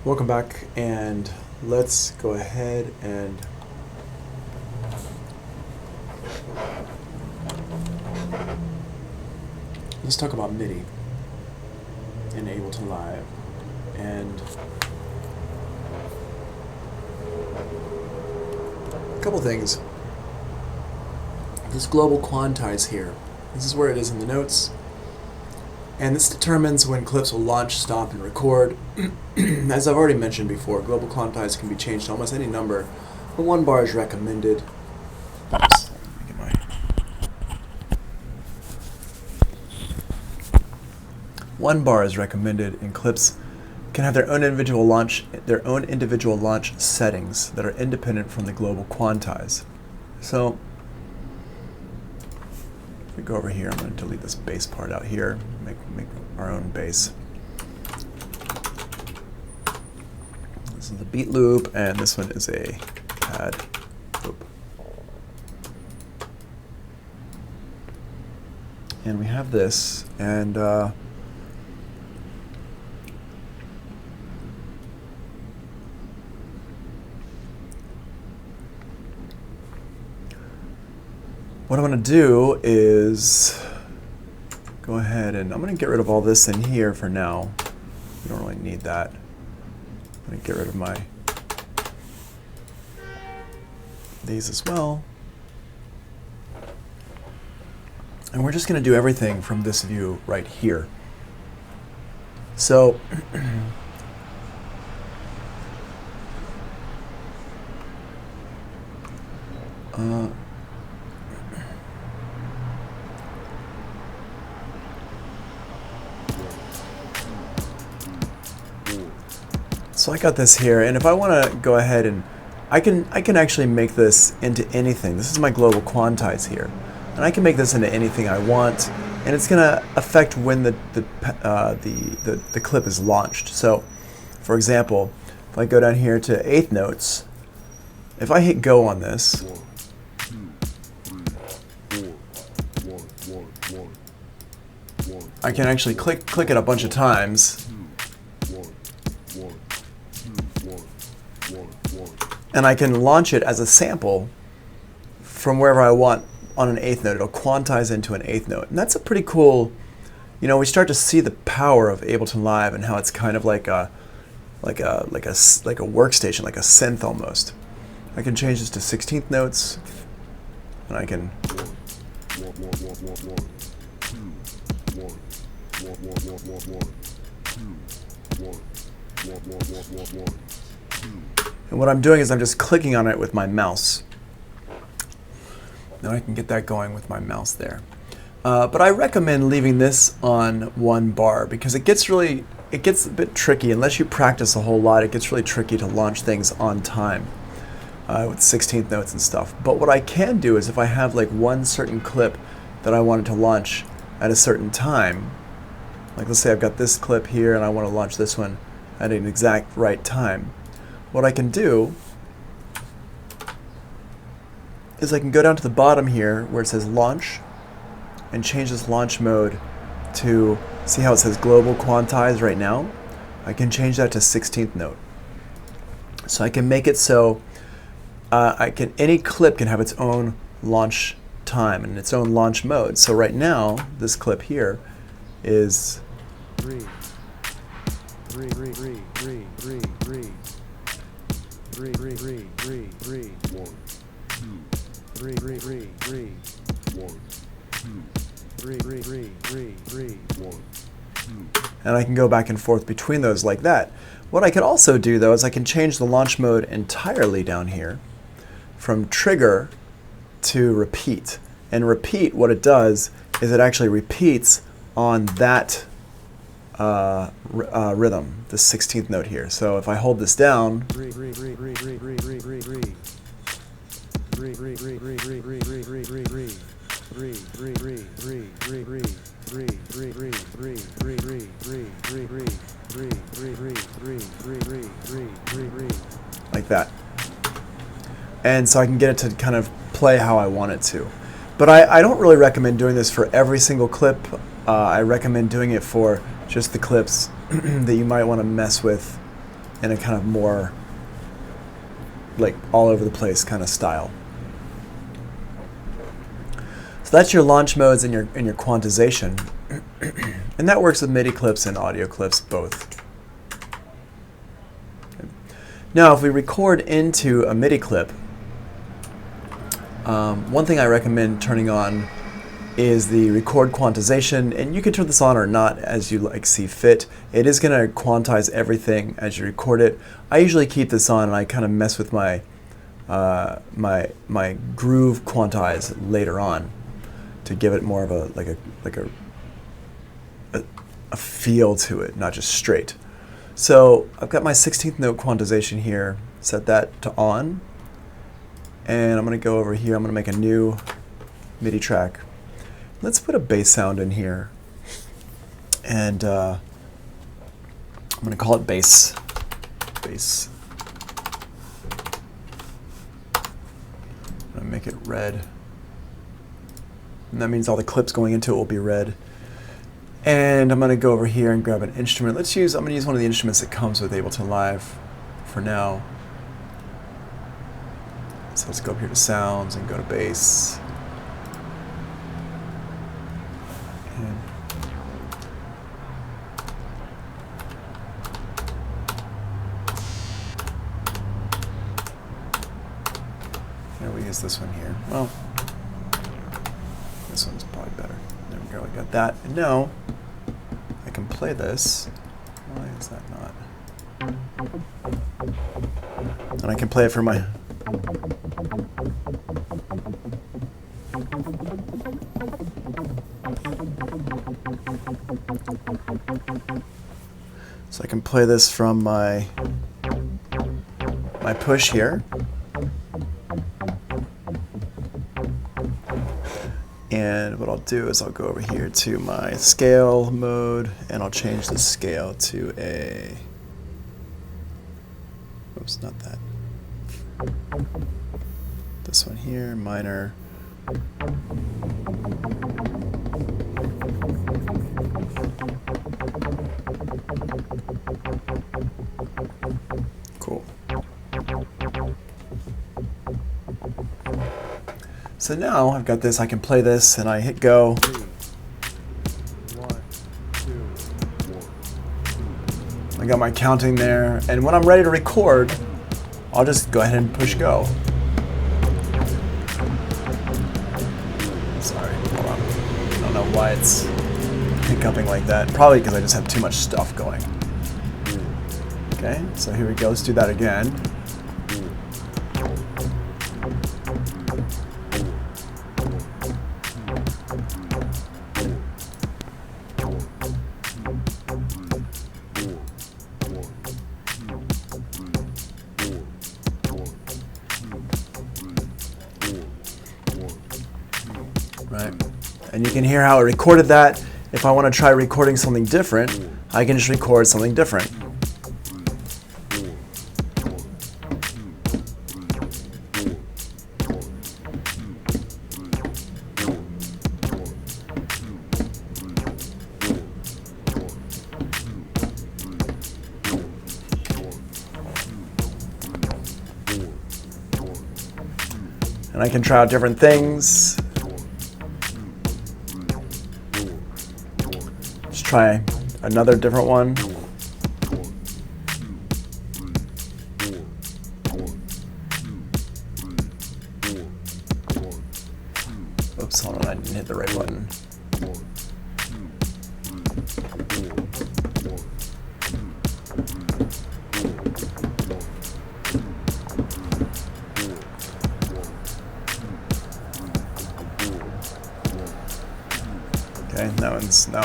Welcome back, and let's go ahead and let's talk about MIDI in Ableton Live. And a couple things. This global quantize here, this is where it is in the notes. And this determines when clips will launch, stop, and record. As I've already mentioned before, global quantize can be changed to almost any number, but 1 bar is recommended. Oops, let me get my 1 bar is recommended, and clips can have their own individual launch settings that are independent from the global quantize. So if we go over here, I'm going to delete this bass part out here, make our own bass. This is a beat loop, and this one is a pad loop. And we have this, and what I'm going to do is go ahead and I'm going to get rid of all this in here for now. We don't really need that. I'm going to get rid of these as well. And we're just going to do everything from this view right here. So So I got this here, and if I want to go ahead and I can actually make this into anything. This is my global quantize here, and I can make this into anything I want, and it's going to affect when the clip is launched. So, for example, if I go down here to 1/8 notes, if I hit go on this, I can actually click it a bunch of times. And I can launch it as a sample from wherever I want on an 1/8 note. It'll quantize into an 1/8 note. And that's a pretty cool, we start to see the power of Ableton Live and how it's kind of like a workstation, like a synth almost. I can change this to 16th notes, and I can and what I'm doing is I'm just clicking on it with my mouse. Now I can get that going with my mouse there. But I recommend leaving this on 1 bar because it gets a bit tricky. Unless you practice a whole lot, it gets really tricky to launch things on time with 16th notes and stuff. But what I can do is if I have like one certain clip that I wanted to launch at a certain time, like let's say I've got this clip here and I want to launch this one at an exact right time, what I can do is I can go down to the bottom here where it says launch and change this launch mode to, see how it says global quantize right now? I can change that to 16th note. So I can make it so any clip can have its own launch time and its own launch mode. So right now, this clip here is and I can go back and forth between those like that. What I could also do though is I can change the launch mode entirely down here from trigger to repeat. And repeat, what it does is it actually repeats on that rhythm, the 16th note here. So if I hold this down, like that. And so I can get it to kind of play how I want it to. But I don't really recommend doing this for every single clip. I recommend doing it for just the clips that you might want to mess with in a kind of more like all over the place kind of style. So that's your launch modes and your quantization. And that works with MIDI clips and audio clips both. Now if we record into a MIDI clip, one thing I recommend turning on is the record quantization, and you can turn this on or not as you see fit. It is going to quantize everything as you record it. I usually keep this on and I kind of mess with my my groove quantize later on to give it more of a feel to it, not just straight. So I've got my 16th note quantization here, set that to on, and I'm going to go over here, I'm going to make a new MIDI track. Let's put a bass sound in here, and I'm going to call it bass. Bass. I'm going to make it red, and that means all the clips going into it will be red. And I'm going to go over here and grab an instrument. I'm going to use one of the instruments that comes with Ableton Live for now. So let's go up here to sounds and go to bass. We use this one here. Well, this one's probably better. There we go, I got that. And now I can play this. Why is that not? And I can play it for my... So I can play this from my push here. And what I'll do is I'll go over here to my scale mode, and I'll change the scale to a... Oops, not that. This one here, minor. Cool. So now I've got this, I can play this, and I hit go. 3, 1, 2, 1. I got my counting there, and when I'm ready to record, I'll just go ahead and push go. Sorry, hold on. I don't know why it's hiccuping like that. Probably because I just have too much stuff going. Okay, so here we go, let's do that again. Right, and you can hear how it recorded that. If I want to try recording something different, I can just record something different. And I can try out different things. Let's try another different one. Oops, hold on, I didn't hit the right button. Okay, that one's no.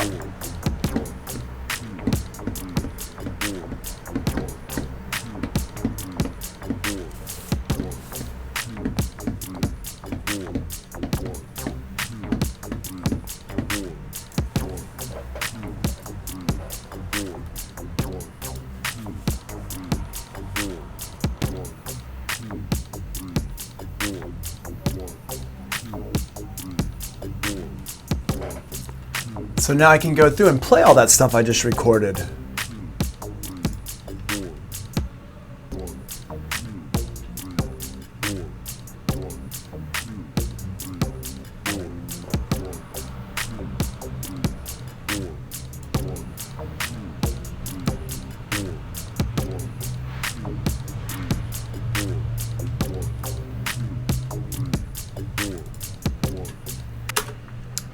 So now I can go through and play all that stuff I just recorded.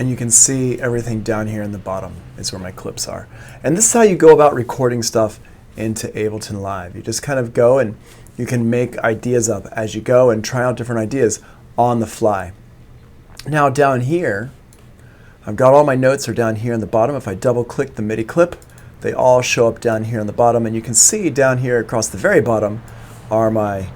and you can see everything down here in the bottom is where my clips are. And this is how you go about recording stuff into Ableton Live. You just kind of go and you can make ideas up as you go and try out different ideas on the fly. Now down here, I've got all my notes are down here in the bottom. If I double click the MIDI clip, they all show up down here on the bottom, and you can see down here across the very bottom are my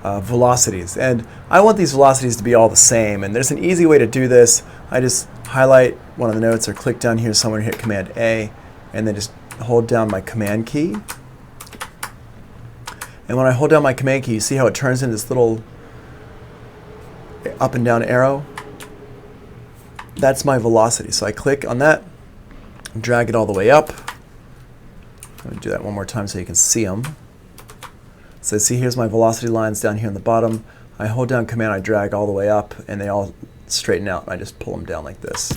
velocities. And I want these velocities to be all the same, and there's an easy way to do this. I just highlight one of the notes or click down here somewhere, hit Command A, and then just hold down my Command key. And when I hold down my Command key, you see how it turns into this little up and down arrow? That's my velocity. So I click on that, drag it all the way up. Let me do that one more time so you can see them. So see, here's my velocity lines down here in the bottom. I hold down Command, I drag all the way up, and they all straighten out. I just pull them down like this.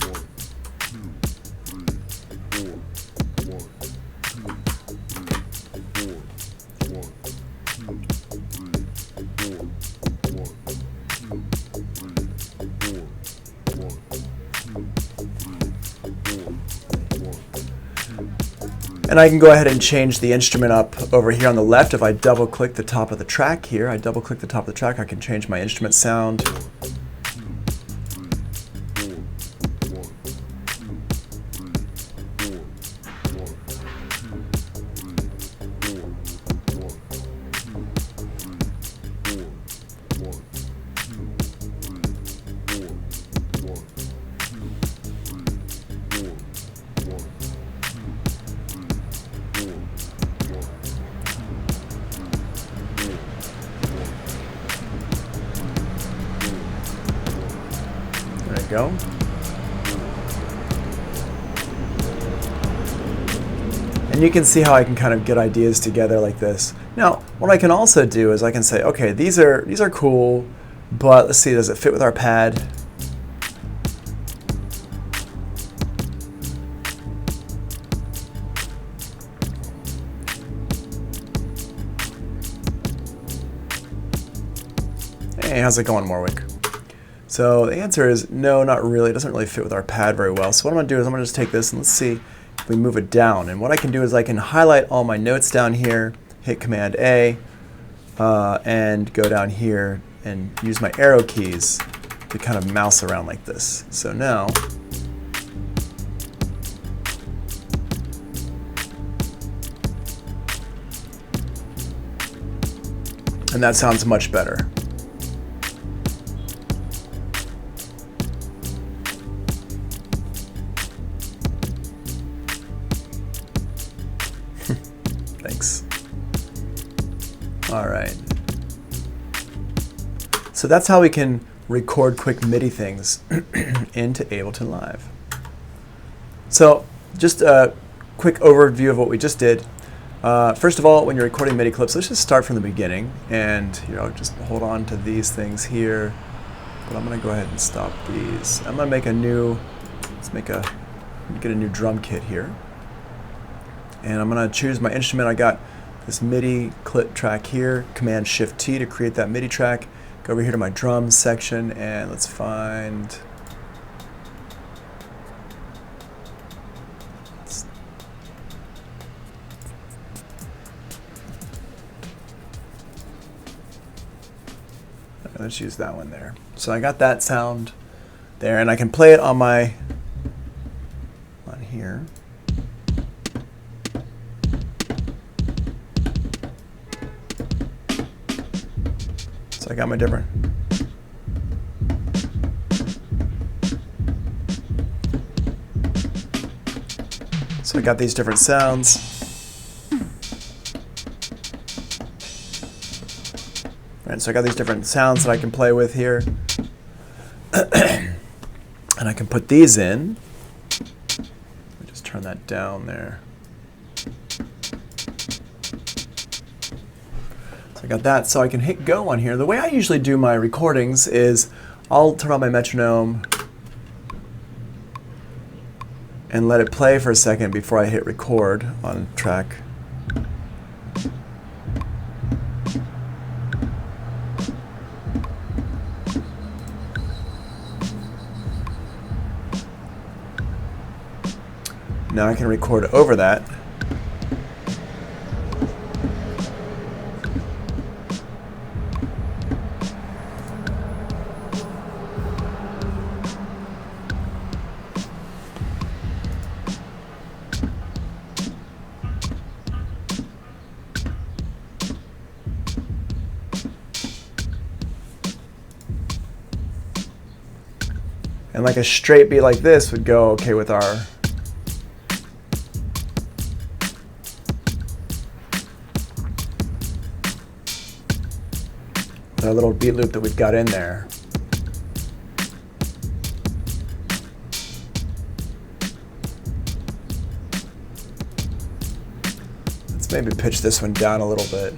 And I can go ahead and change the instrument up over here on the left. If I double click the top of the track here, I can change my instrument sound. There we go. And you can see how I can kind of get ideas together like this. Now, what I can also do is I can say, okay, these are cool, but let's see, does it fit with our pad? Hey, how's it going, Warwick? So the answer is no, not really. It doesn't really fit with our pad very well. So what I'm going to do is I'm going to just take this and let's see if we move it down. And what I can do is I can highlight all my notes down here, hit Command A, and go down here and use my arrow keys to kind of mouse around like this. So now, and that sounds much better. Thanks. All right. So that's how we can record quick MIDI things into Ableton Live. So just a quick overview of what we just did. First of all, when you're recording MIDI clips, let's just start from the beginning, and just hold on to these things here. But I'm going to go ahead and stop these. I'm going to make a new. Get a new drum kit here. And I'm going to choose my instrument. I got this MIDI clip track here, Command Shift T to create that MIDI track. Go over here to my drums section, and let's find, let's use that one there. So I got that sound there, and I can play it on here. So I got my different. So I got these different sounds. Right, so I got these different sounds that I can play with here. And I can put these in. Let me just turn that down there. I got that, so I can hit go on here. The way I usually do my recordings is I'll turn on my metronome and let it play for a second before I hit record on track. Now I can record over that. And like a straight beat like this would go okay with our little beat loop that we've got in there. Let's maybe pitch this one down a little bit.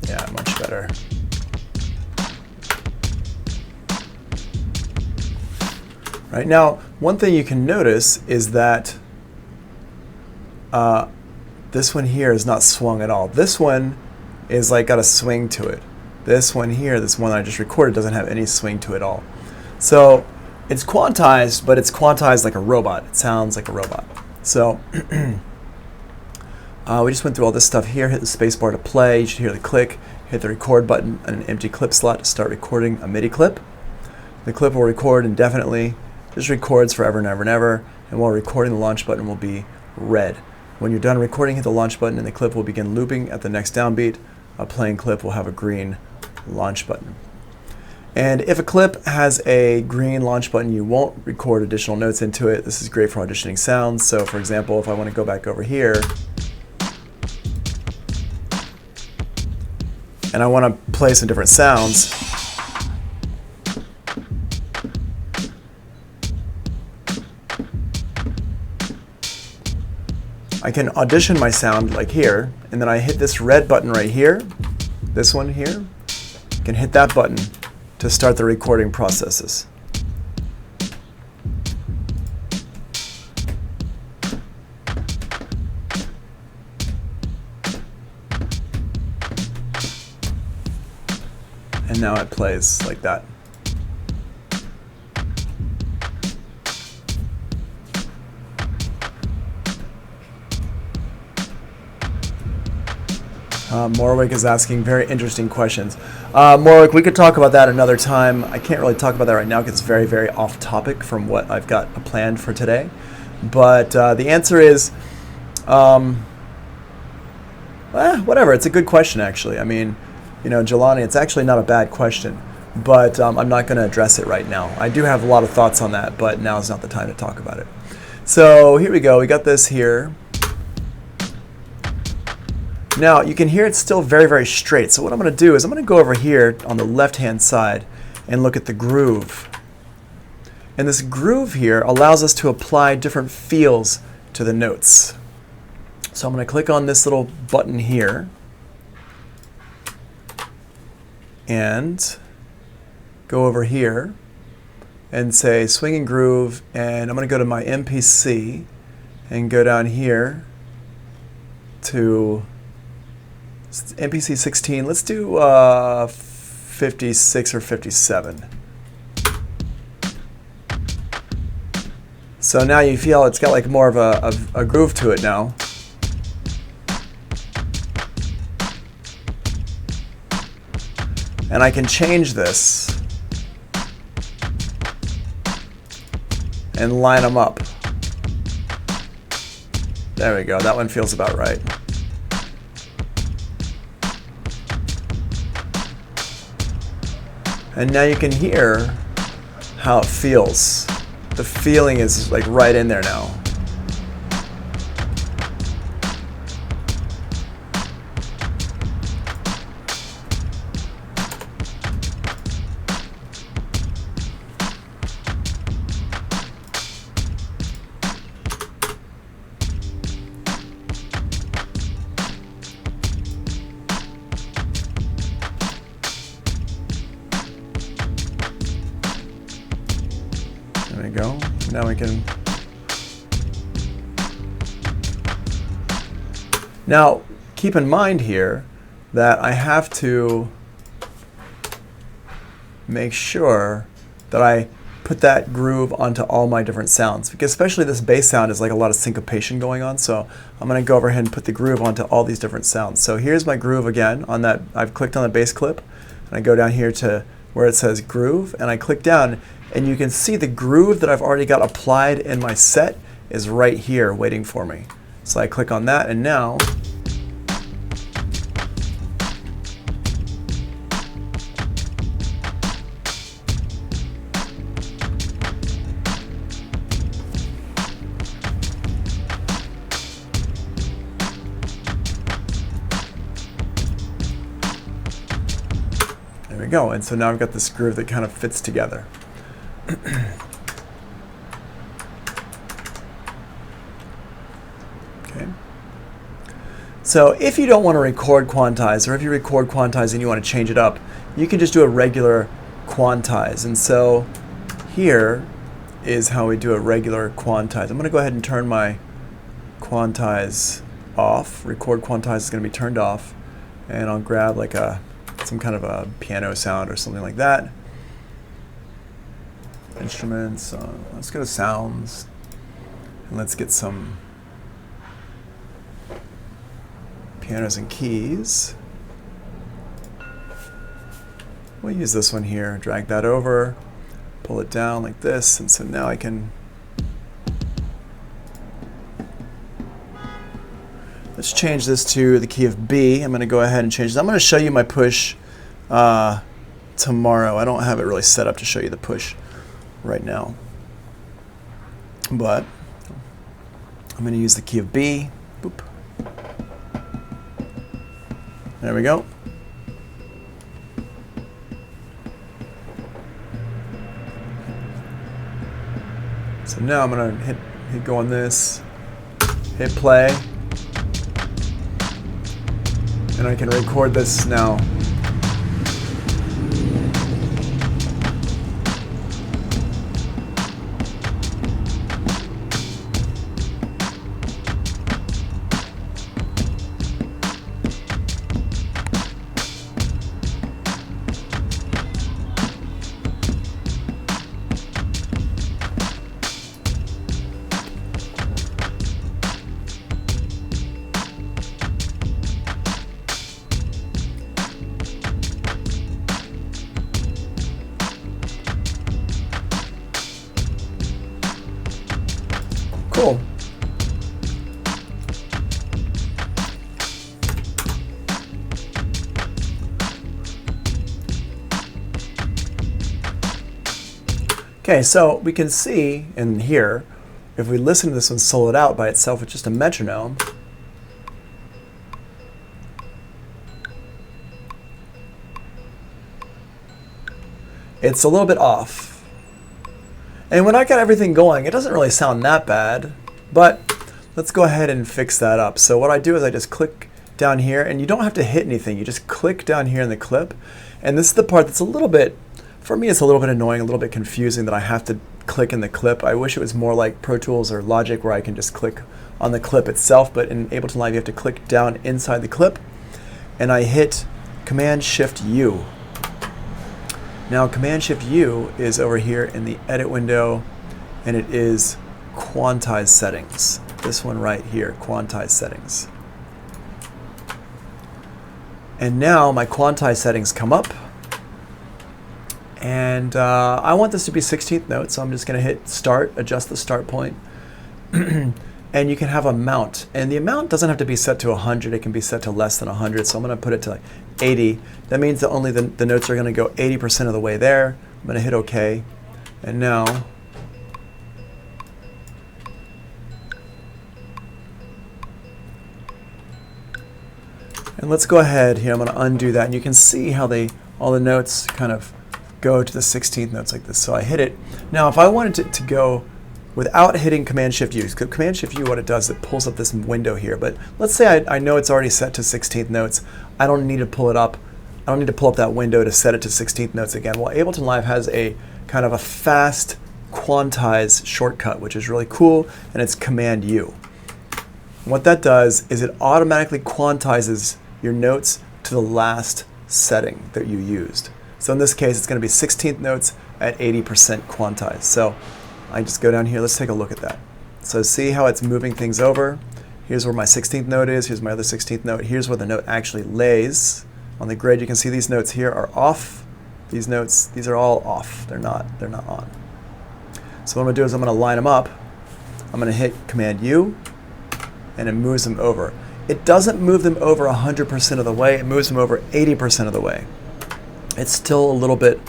Yeah, much better. Right now, one thing you can notice is that this one here is not swung at all. This one is like got a swing to it. This one here, this one I just recorded, doesn't have any swing to it at all. So it's quantized, but it's quantized like a robot. It sounds like a robot. So we just went through all this stuff here. Hit the space bar to play. You should hear the click. Hit the record button and an empty clip slot to start recording a MIDI clip. The clip will record indefinitely. Just records forever and ever and ever, and while recording, the launch button will be red. When you're done recording, hit the launch button and the clip will begin looping at the next downbeat. A playing clip will have a green launch button. And if a clip has a green launch button, you won't record additional notes into it. This is great for auditioning sounds. So for example, if I want to go back over here and I want to play some different sounds, I can audition my sound like here, and then I hit this red button right here, this one here. I can hit that button to start the recording processes. And now it plays like that. Morwick is asking very interesting questions. Morwick, we could talk about that another time. I can't really talk about that right now because it's very, very off topic from what I've got planned for today. But the answer is, whatever. It's a good question, actually. I mean, you know, Jelani, it's actually not a bad question, but I'm not going to address it right now. I do have a lot of thoughts on that, but now is not the time to talk about it. So here we go. We got this here. Now, you can hear it's still very, very straight. So what I'm going to do is I'm going to go over here on the left-hand side and look at the groove. And this groove here allows us to apply different feels to the notes. So I'm going to click on this little button here and go over here and say swing and groove, and I'm going to go to my MPC and go down here to MPC 16. Let's do 56 or 57. So now you feel it's got like more of a groove to it now. And I can change this and line them up. There we go. That one feels about right. And now you can hear how it feels. The feeling is like right in there now. There we go. Now we can Now, keep in mind here that I have to make sure that I put that groove onto all my different sounds, because especially this bass sound is like a lot of syncopation going on. So I'm going to go over ahead and put the groove onto all these different sounds. So here's my groove again on that. I've clicked on the bass clip, and I go down here to where it says groove, and I click down, and you can see the groove that I've already got applied in my set is right here waiting for me. So I click on that, and now there we go. And so now I've got this groove that kind of fits together. Okay. So if you don't want to record quantize, or if you record quantize and you want to change it up, you can just do a regular quantize. And so here is how we do a regular quantize. I'm going to go ahead and turn my quantize off. Record quantize is going to be turned off, and I'll grab like some kind of a piano sound or something like that. Instruments, let's go to sounds, and let's get some pianos and keys. We'll use this one here, drag that over, pull it down like this, and so now I can, let's change this to the key of B. I'm going to go ahead and change this. I'm going to show you my push tomorrow. I don't have it really set up to show you the push right now, but I'm going to use the key of B. Boop. There we go. So now I'm going to hit go on this, hit play, and I can record this now. Cool. Okay, so we can see in here, if we listen to this one soloed out by itself with just a metronome, it's a little bit off. And when I got everything going, it doesn't really sound that bad, but let's go ahead and fix that up. So what I do is I just click down here, and you don't have to hit anything. You just click down here in the clip. And this is the part that's a little bit, for me, it's a little bit annoying, a little bit confusing that I have to click in the clip. I wish it was more like Pro Tools or Logic where I can just click on the clip itself, but in Ableton Live you have to click down inside the clip, and I hit Command-Shift-U. Now Command-Shift-U is over here in the edit window, and it is quantize settings. This one right here, quantize settings. And now my quantize settings come up, and I want this to be 16th note, so I'm just going to hit start, adjust the start point. And you can have a mount, and the amount doesn't have to be set to 100, it can be set to less than 100, so I'm going to put it to like 80. That means that only the notes are going to go 80% of the way there. I'm going to hit OK, and now let's go ahead here, I'm going to undo that, and you can see how all the notes kind of go to the 16th notes like this. So I hit it. Now if I wanted it to go without hitting Command-Shift-U, because Command-Shift-U, what it does, it pulls up this window here. But let's say I know it's already set to 16th notes. I don't need to pull it up. I don't need to pull up that window to set it to 16th notes again. Well, Ableton Live has a kind of a fast quantize shortcut, which is really cool, and it's Command-U. What that does is it automatically quantizes your notes to the last setting that you used. So in this case, it's going to be 16th notes at 80% quantized. So I just go down here. Let's take a look at that. So see how it's moving things over. Here's where my 16th note is. Here's my other 16th note. Here's where the note actually lays. On the grid, you can see these notes here are off. These notes, these are all off. They're not on. So what I'm going to do is I'm going to line them up. I'm going to hit Command U, and it moves them over. It doesn't move them over 100% of the way. It moves them over 80% of the way. It's still a little bit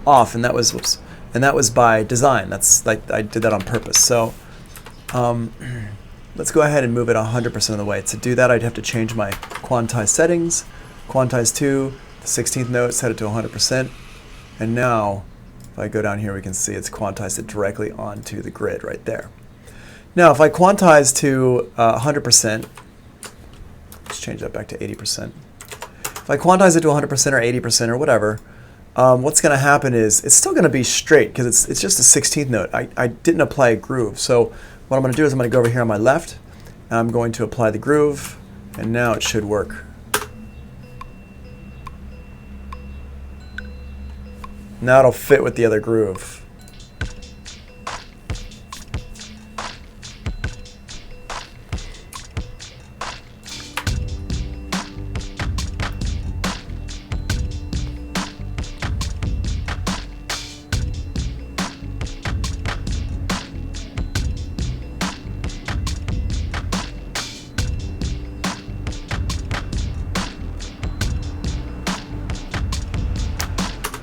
off, and that was by design. That's like I did that on purpose. So let's go ahead and move it 100% of the way. To do that, I'd have to change my quantize settings, quantize to the 16th note, set it to 100%, and now if I go down here, we can see it's quantized it directly onto the grid right there. Now, if I quantize to 100%, let's change that back to 80%. If I quantize it to 100% or 80% or whatever, what's going to happen is it's still going to be straight because it's just a 16th note. I didn't apply a groove. So what I'm going to do is I'm going to go over here on my left, and I'm going to apply the groove, and now it should work. Now it'll fit with the other groove.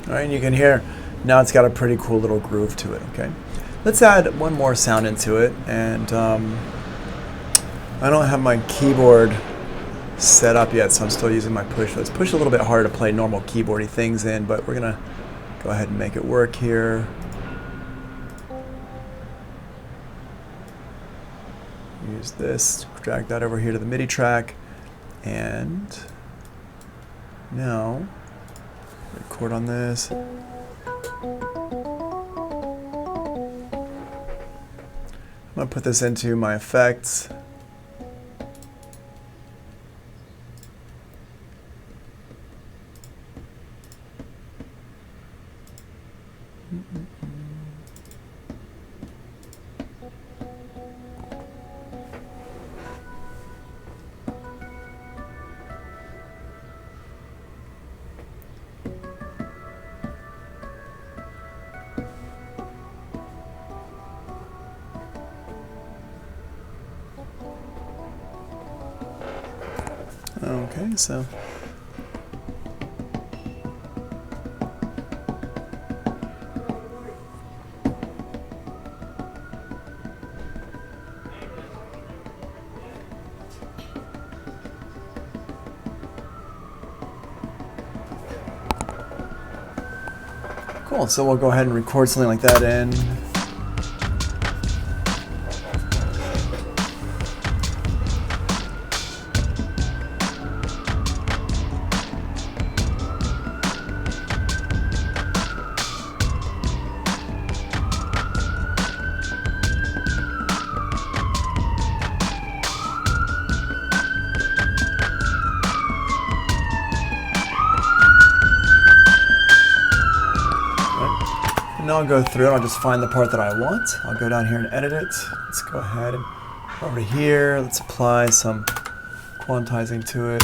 All right, and you can hear now it's got a pretty cool little groove to it. Okay, let's add one more sound into it, and I don't have my keyboard set up yet, so I'm still using my push. Let's push a little bit harder to play normal keyboardy things in, but we're gonna go ahead and make it work here. Use this, drag that over here to the MIDI track, and now record on this. I'm going to put this into my effects. Okay, so cool. So we'll go ahead and record something like that in. And I'll go through and I'll just find the part that I want. I'll go down here and edit it. Let's go ahead and over here, let's apply some quantizing to it.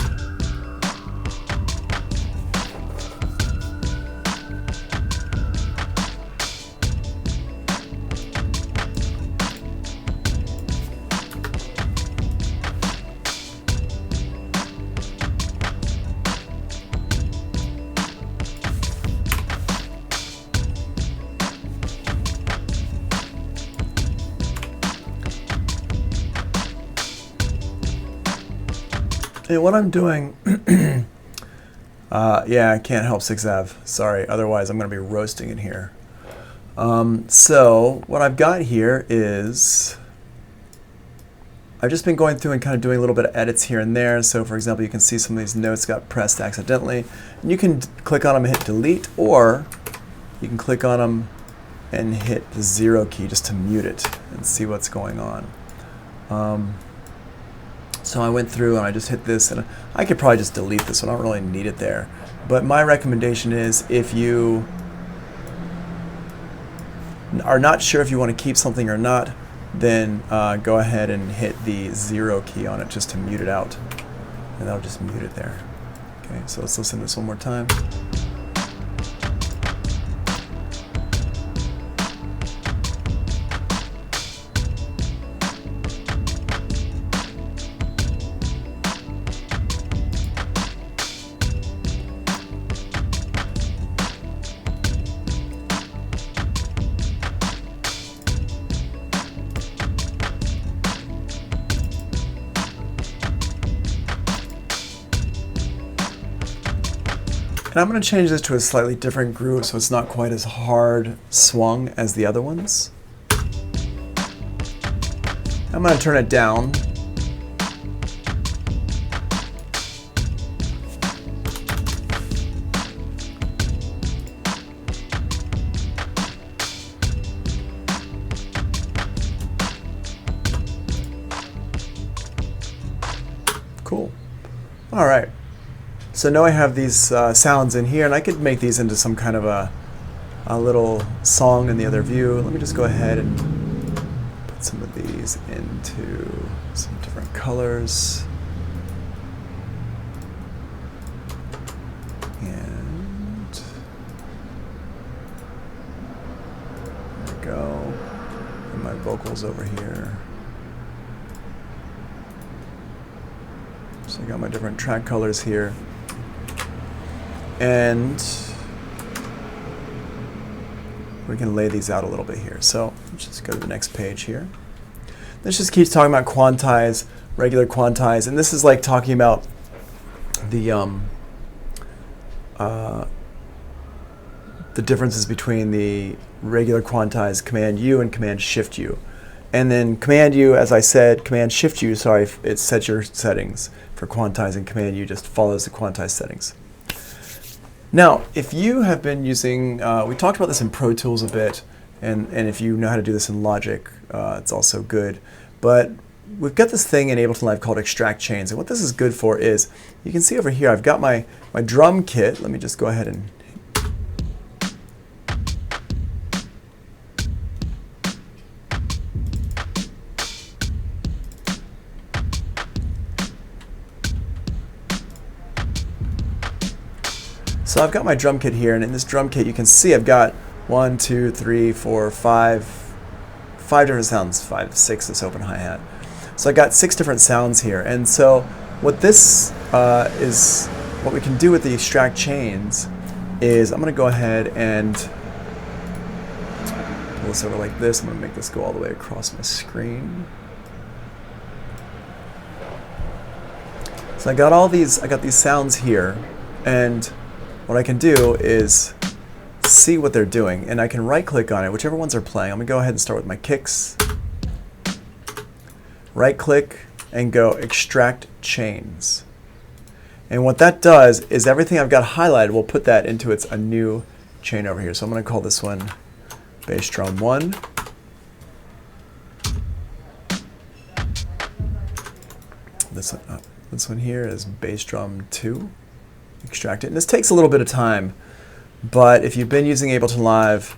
Hey, what I'm doing, yeah, I can't help 6Av, sorry, otherwise I'm going to be roasting it here. So what I've got here is, I've just been going through and kind of doing a little bit of edits here and there. So for example, you can see some of these notes got pressed accidentally. And you can click on them and hit delete, or you can click on them and hit the 0 key just to mute it and see what's going on. So I went through and I just hit this, and I could probably just delete this one. I don't really need it there. But my recommendation is, if you are not sure if you want to keep something or not, then go ahead and hit the 0 key on it just to mute it out. And that'll just mute it there. Okay, so let's listen to this one more time. And I'm going to change this to a slightly different groove so it's not quite as hard swung as the other ones. I'm going to turn it down. Cool. All right. So now I have these sounds in here, and I could make these into some kind of a little song in the other view. Let me just go ahead and put some of these into some different colors. And there we go. And my vocals over here. So I got my different track colors here. And we can lay these out a little bit here. So let's just go to the next page here. This just keeps talking about quantize, regular quantize, and this is like talking about the differences between the regular quantize Command U and Command Shift U. And then Command U, as I said, Command Shift U, sorry, it sets your settings for quantize, and Command U just follows the quantize settings. Now, if you have been using, we talked about this in Pro Tools a bit, and if you know how to do this in Logic, it's also good. But we've got this thing in Ableton Live called extract chains, and what this is good for is, you can see over here, I've got my drum kit. Let me just go ahead and so I've got my drum kit here, and in this drum kit you can see I've got 1, 2, 3, 4, 5 different sounds, 5, 6 this open hi-hat. So I got 6 different sounds here, and so what this is, what we can do with the extract chains is, I'm going to go ahead and pull this over like this. I'm going to make this go all the way across my screen. So I got these sounds here, and what I can do is see what they're doing, and I can right-click on it, whichever ones are playing. I'm going to go ahead and start with my kicks. Right-click and go Extract Chains. And what that does is everything I've got highlighted, we'll put that into a new chain over here. So I'm going to call this one Bass Drum 1. This one here is Bass Drum 2. Extract it. And this takes a little bit of time, but if you've been using Ableton Live,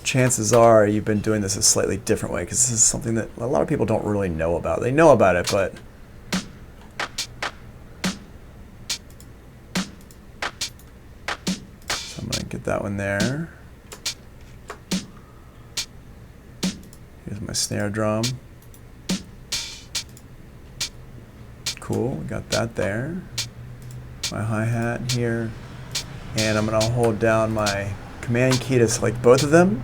chances are you've been doing this a slightly different way, because this is something that a lot of people don't really know about. They know about it, but so I'm going to get that one there. Here's my snare drum. Cool, we got that there. My hi-hat here, and I'm going to hold down my Command key to select both of them,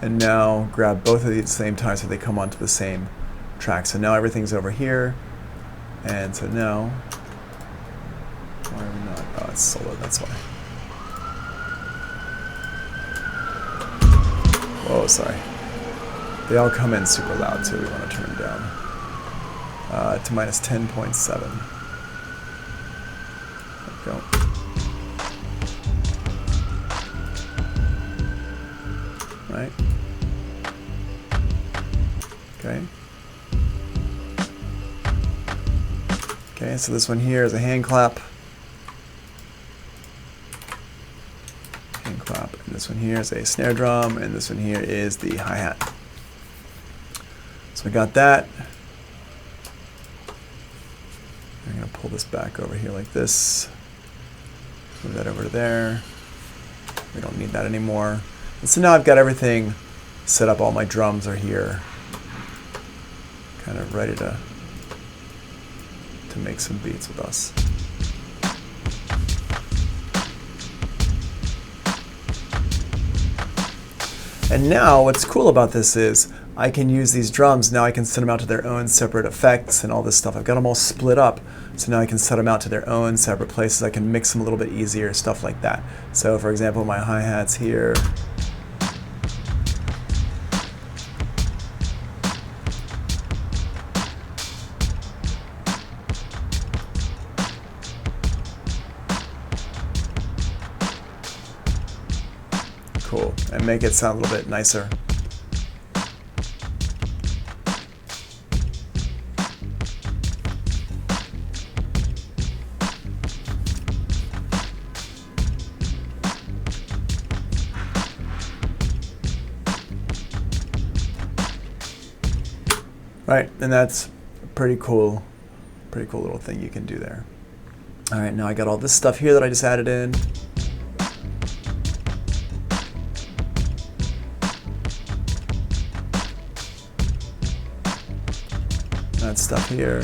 and now grab both of these at the same time so they come onto the same track. So now everything's over here, and so now, why are we not? Oh, it's solo, that's why. Whoa, sorry. They all come in super loud, so we want to turn them down to minus 10.7. Go. Right. Okay. Okay, so this one here is a hand clap. Hand clap. And this one here is a snare drum, and this one here is the hi-hat. So we got that. I'm going to pull this back over here like this. Move that over to there. We don't need that anymore. And so now I've got everything set up. All my drums are here, kind of ready to make some beats with us. And now what's cool about this is I can use these drums. Now I can send them out to their own separate effects and all this stuff. I've got them all split up. So now I can set them out to their own separate places. I can mix them a little bit easier, stuff like that. So for example, my hi-hats here. Cool, and make it sound a little bit nicer. Right, and that's a pretty cool little thing you can do there. All right, now I got all this stuff here that I just added in. That stuff here.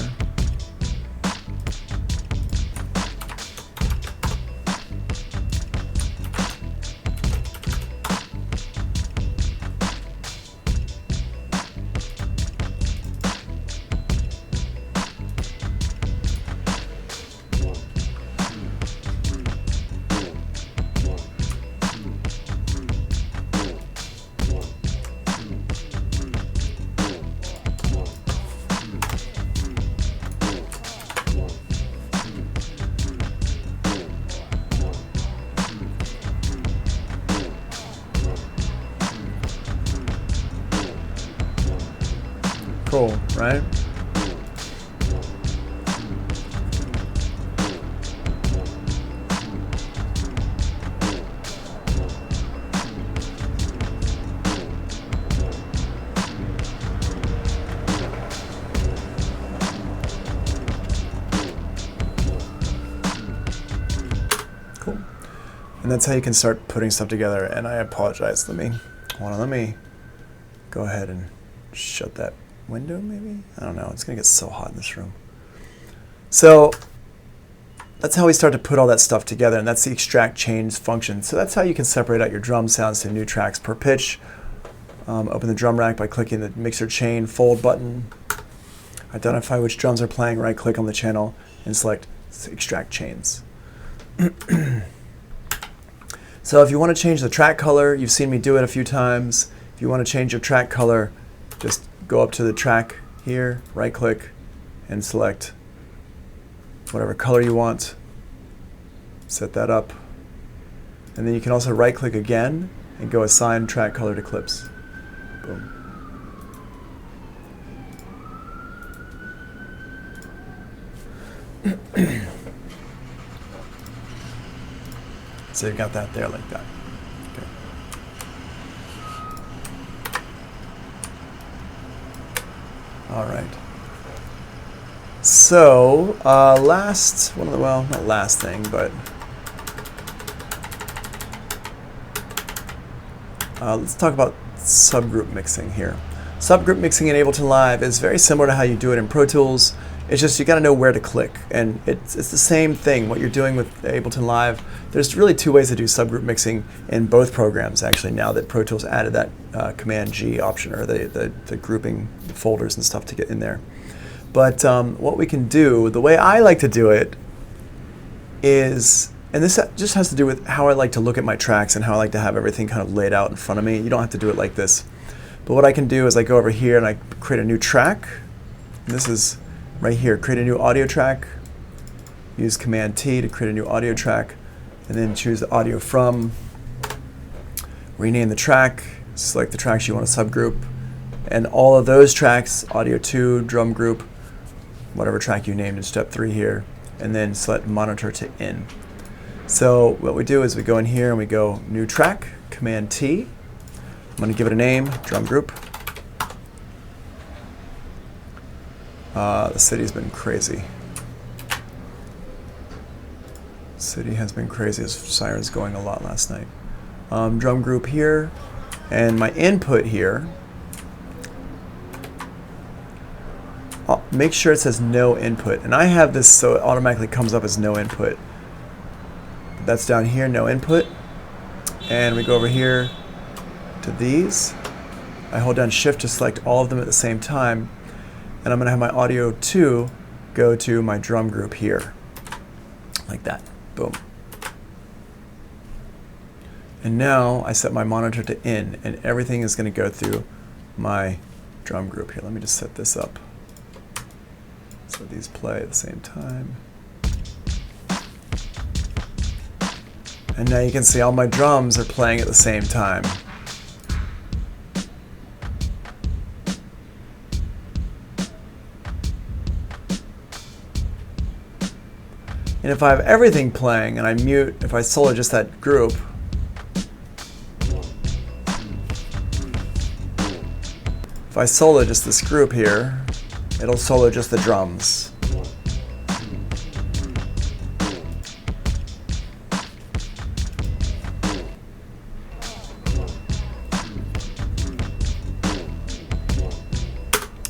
Cool, right? Cool. And that's how you can start putting stuff together. And I apologize. Let me go ahead and shut that window, maybe? I don't know. It's going to get so hot in this room. So that's how we start to put all that stuff together, and that's the extract change function. So that's how you can separate out your drum sounds to new tracks per pitch. Open the drum rack by clicking the mixer chain fold button. Identify which drums are playing, right click on the channel, and select extract chains. So if you want to change the track color, you've seen me do it a few times. If you want to change your track color, just go up to the track here, right click, and select whatever color you want. Set that up. And then you can also right click again and go assign track color to clips. Boom. So you've got that there like that. Okay. All right. So last one of the, well, not last thing, but let's talk about subgroup mixing here. Subgroup mixing in Ableton Live is very similar to how you do it in Pro Tools. It's just you got to know where to click, and it's the same thing. What you're doing with Ableton Live, there's really two ways to do subgroup mixing in both programs. Actually, now that Pro Tools added that Command G option, or the grouping folders and stuff to get in there. But what we can do, the way I like to do it is, and this just has to do with how I like to look at my tracks and how I like to have everything kind of laid out in front of me. You don't have to do it like this. But what I can do is I go over here and I create a new track. And this is right here, create a new audio track. Use Command T to create a new audio track. And then choose the audio from. Rename the track. Select the tracks you want to subgroup. And all of those tracks, audio 2, drum group, whatever track you named in step 3 here, and then select monitor to in. So what we do is we go in here and we go new track, Command T. I'm going to give it a name, drum group. The city's been crazy. City has been crazy. As sirens going a lot last night. Drum group here, and my input here. I'll make sure it says no input, and I have this so it automatically comes up as no input. That's down here, no input, and we go over here to these. I hold down Shift to select all of them at the same time, and I'm going to have my audio 2 go to my drum group here, like that. Boom. And now I set my monitor to in, and everything is going to go through my drum group here. Let me just set this up so these play at the same time. And now you can see all my drums are playing at the same time. And if I have everything playing and I mute, if I solo just that group, if I solo just this group here, it'll solo just the drums.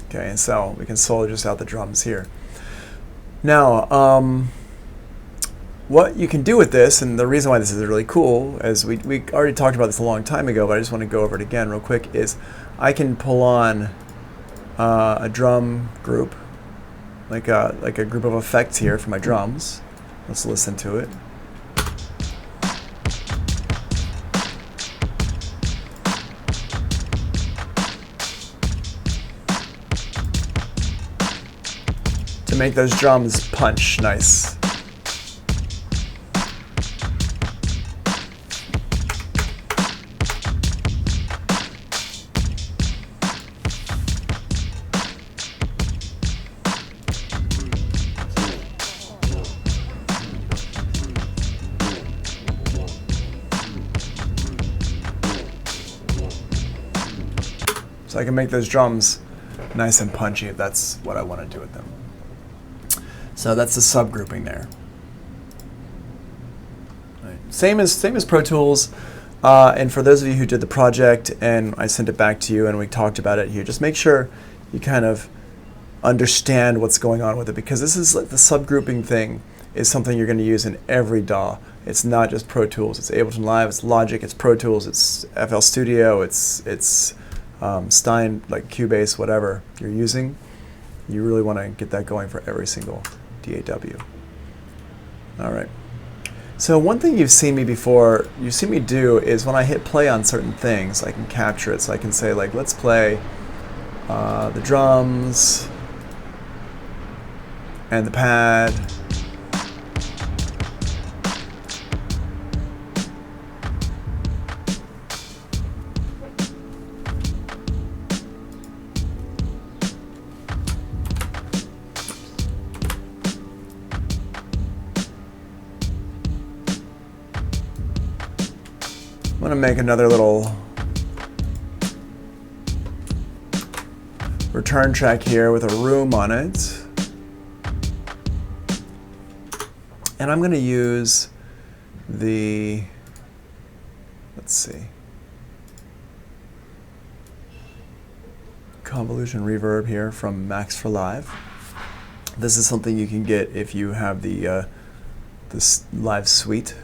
Okay, and so we can solo just out the drums here. Now, what you can do with this, and the reason why this is really cool, as we already talked about this a long time ago, but I just want to go over it again real quick, is I can pull on a drum group, like a group of effects here for my drums. Let's listen to it. To make those drums punch nice. So I can make those drums nice and punchy if that's what I want to do with them. So that's the subgrouping there. Right. Same as Pro Tools. And for those of you who did the project and I sent it back to you and we talked about it here, just make sure you kind of understand what's going on with it, because this is like the subgrouping thing is something you're going to use in every DAW. It's not just Pro Tools. It's Ableton Live, it's Logic, it's Pro Tools, it's FL Studio, it's Stein, like Cubase, whatever you're using. You really want to get that going for every single DAW. All right. So one thing you've seen me do is when I hit play on certain things, I can capture it. So I can say, like, let's play the drums and the pad. I'm going to make another little return track here with a room on it. And I'm going to use the, let's see, convolution reverb here from Max for Live. This is something you can get if you have the this Live Suite.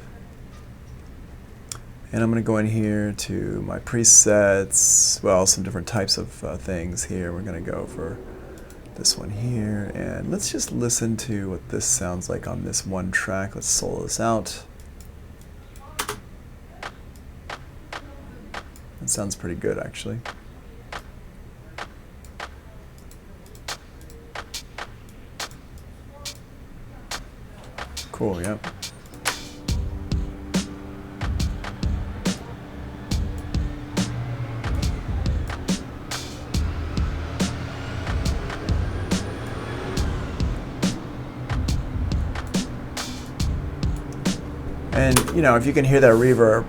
And I'm going to go in here to my presets, well, some different types of things here. We're going to go for this one here, and let's just listen to what this sounds like on this one track. Let's solo this out. That sounds pretty good, actually. Cool, yep. And you know, if you can hear that reverb,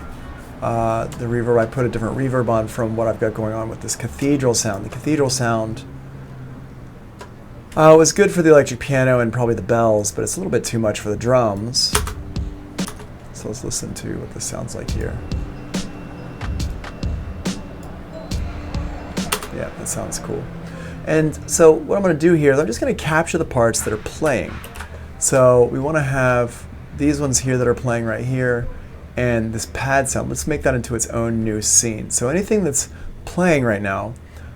the reverb, I put a different reverb on from what I've got going on with this cathedral sound. The cathedral sound was good for the electric piano and probably the bells, but it's a little bit too much for the drums. So let's listen to what this sounds like here. Yeah, that sounds cool. And so what I'm going to do here is I'm just going to capture the parts that are playing. So we want to have these ones here that are playing right here, and this pad sound. Let's make that into its own new scene. So anything that's playing right now,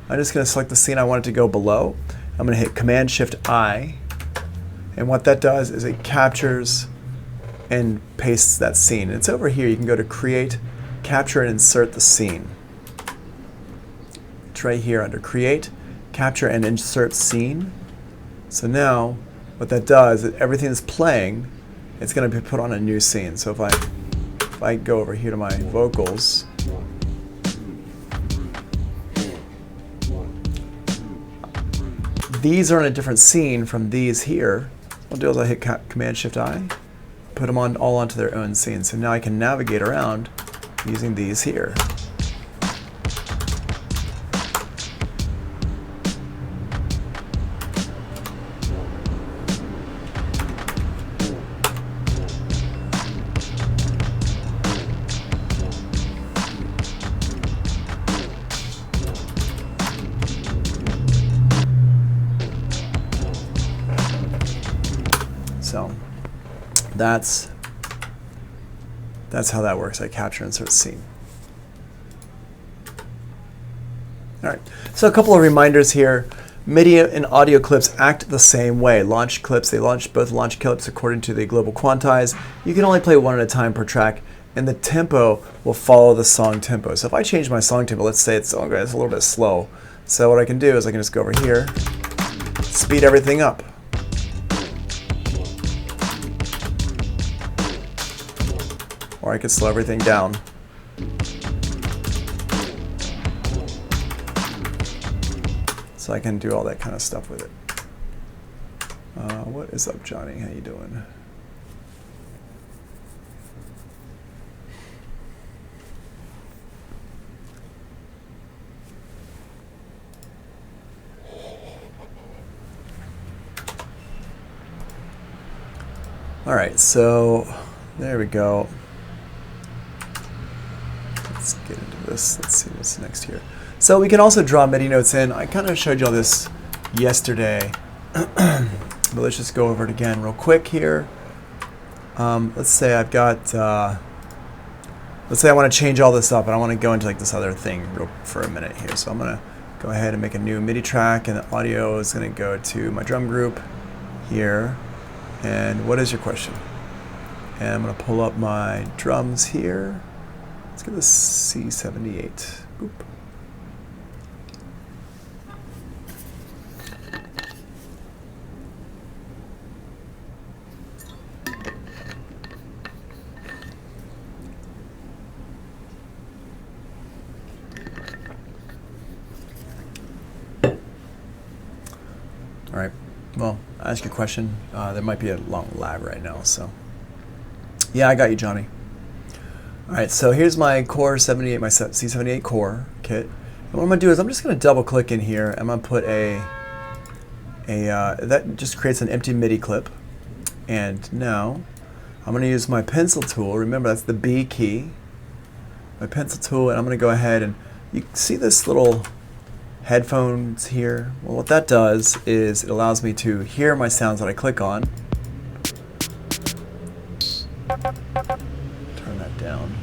I'm just going to select the scene I want it to go below. I'm going to hit Command-Shift-I, and what that does is it captures and pastes that scene. And it's over here. You can go to Create, Capture, and Insert the Scene. It's right here under Create, Capture, and Insert Scene. So now what that does is everything that's playing, it's going to be put on a new scene. So if I go over here to my vocals, these are in a different scene from these here. What I'll do is I hit Command-Shift-I, put them on all onto their own scene. So now I can navigate around using these here. So that's how that works. I capture and insert scene. All right, so a couple of reminders here. MIDI and audio clips act the same way. Launch clips, both launch clips according to the global quantize. You can only play one at a time per track, and the tempo will follow the song tempo. So if I change my song tempo, let's say it's a little bit slow. So what I can do is I can just go over here, speed everything up. Or I could slow everything down. So I can do all that kind of stuff with it. What is up, Johnny? How you doing? All right, so there we go. Let's get into this. Let's see what's next here. So we can also draw MIDI notes in. I kind of showed you all this yesterday, but let's just go over it again real quick here. Let's say I've got, let's say I want to change all this up and I want to go into like this other thing for a minute here. So I'm going to go ahead and make a new MIDI track, and the audio is going to go to my drum group here. And what is your question? And I'm going to pull up my drums here. Let's get this C78. Boop. All right, well, ask your question. There might be a long lag right now, so. Yeah, I got you, Johnny. All right, so here's my Core 78, my C78 Core kit. And what I'm gonna do is I'm just gonna double click in here. I'm gonna put that just creates an empty MIDI clip. And now I'm gonna use my pencil tool. Remember, that's the B key. My pencil tool, and I'm gonna go ahead and you see this little headphones here. Well, what that does is it allows me to hear my sounds that I click on. Turn that down.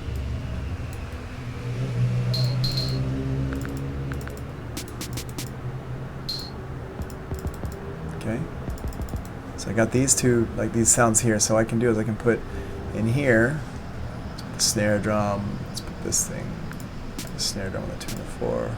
Okay. So I got these two, like these sounds here. So what I can do is I can put in here, let's put the snare drum, let's put this thing, the snare drum on the 2 and the 4.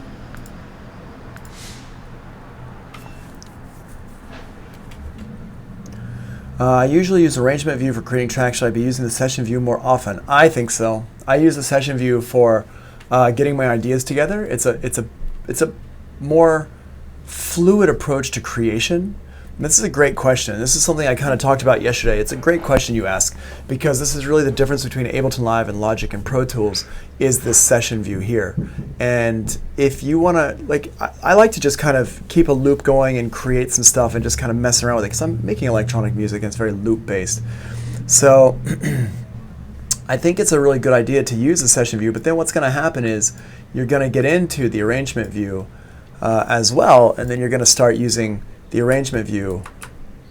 I usually use arrangement view for creating tracks. Should I be using the session view more often? I think so. I use the session view for getting my ideas together. It's a more fluid approach to creation This is a great question. This is something I kind of talked about yesterday. It's a great question you ask, because this is really the difference between Ableton Live and Logic and Pro Tools is this session view here. And if you want to, like, I like to just kind of keep a loop going and create some stuff and just kind of mess around with it, because I'm making electronic music and it's very loop based. So I think it's a really good idea to use the session view, but then what's going to happen is you're going to get into the arrangement view as well, and then you're going to start using the arrangement view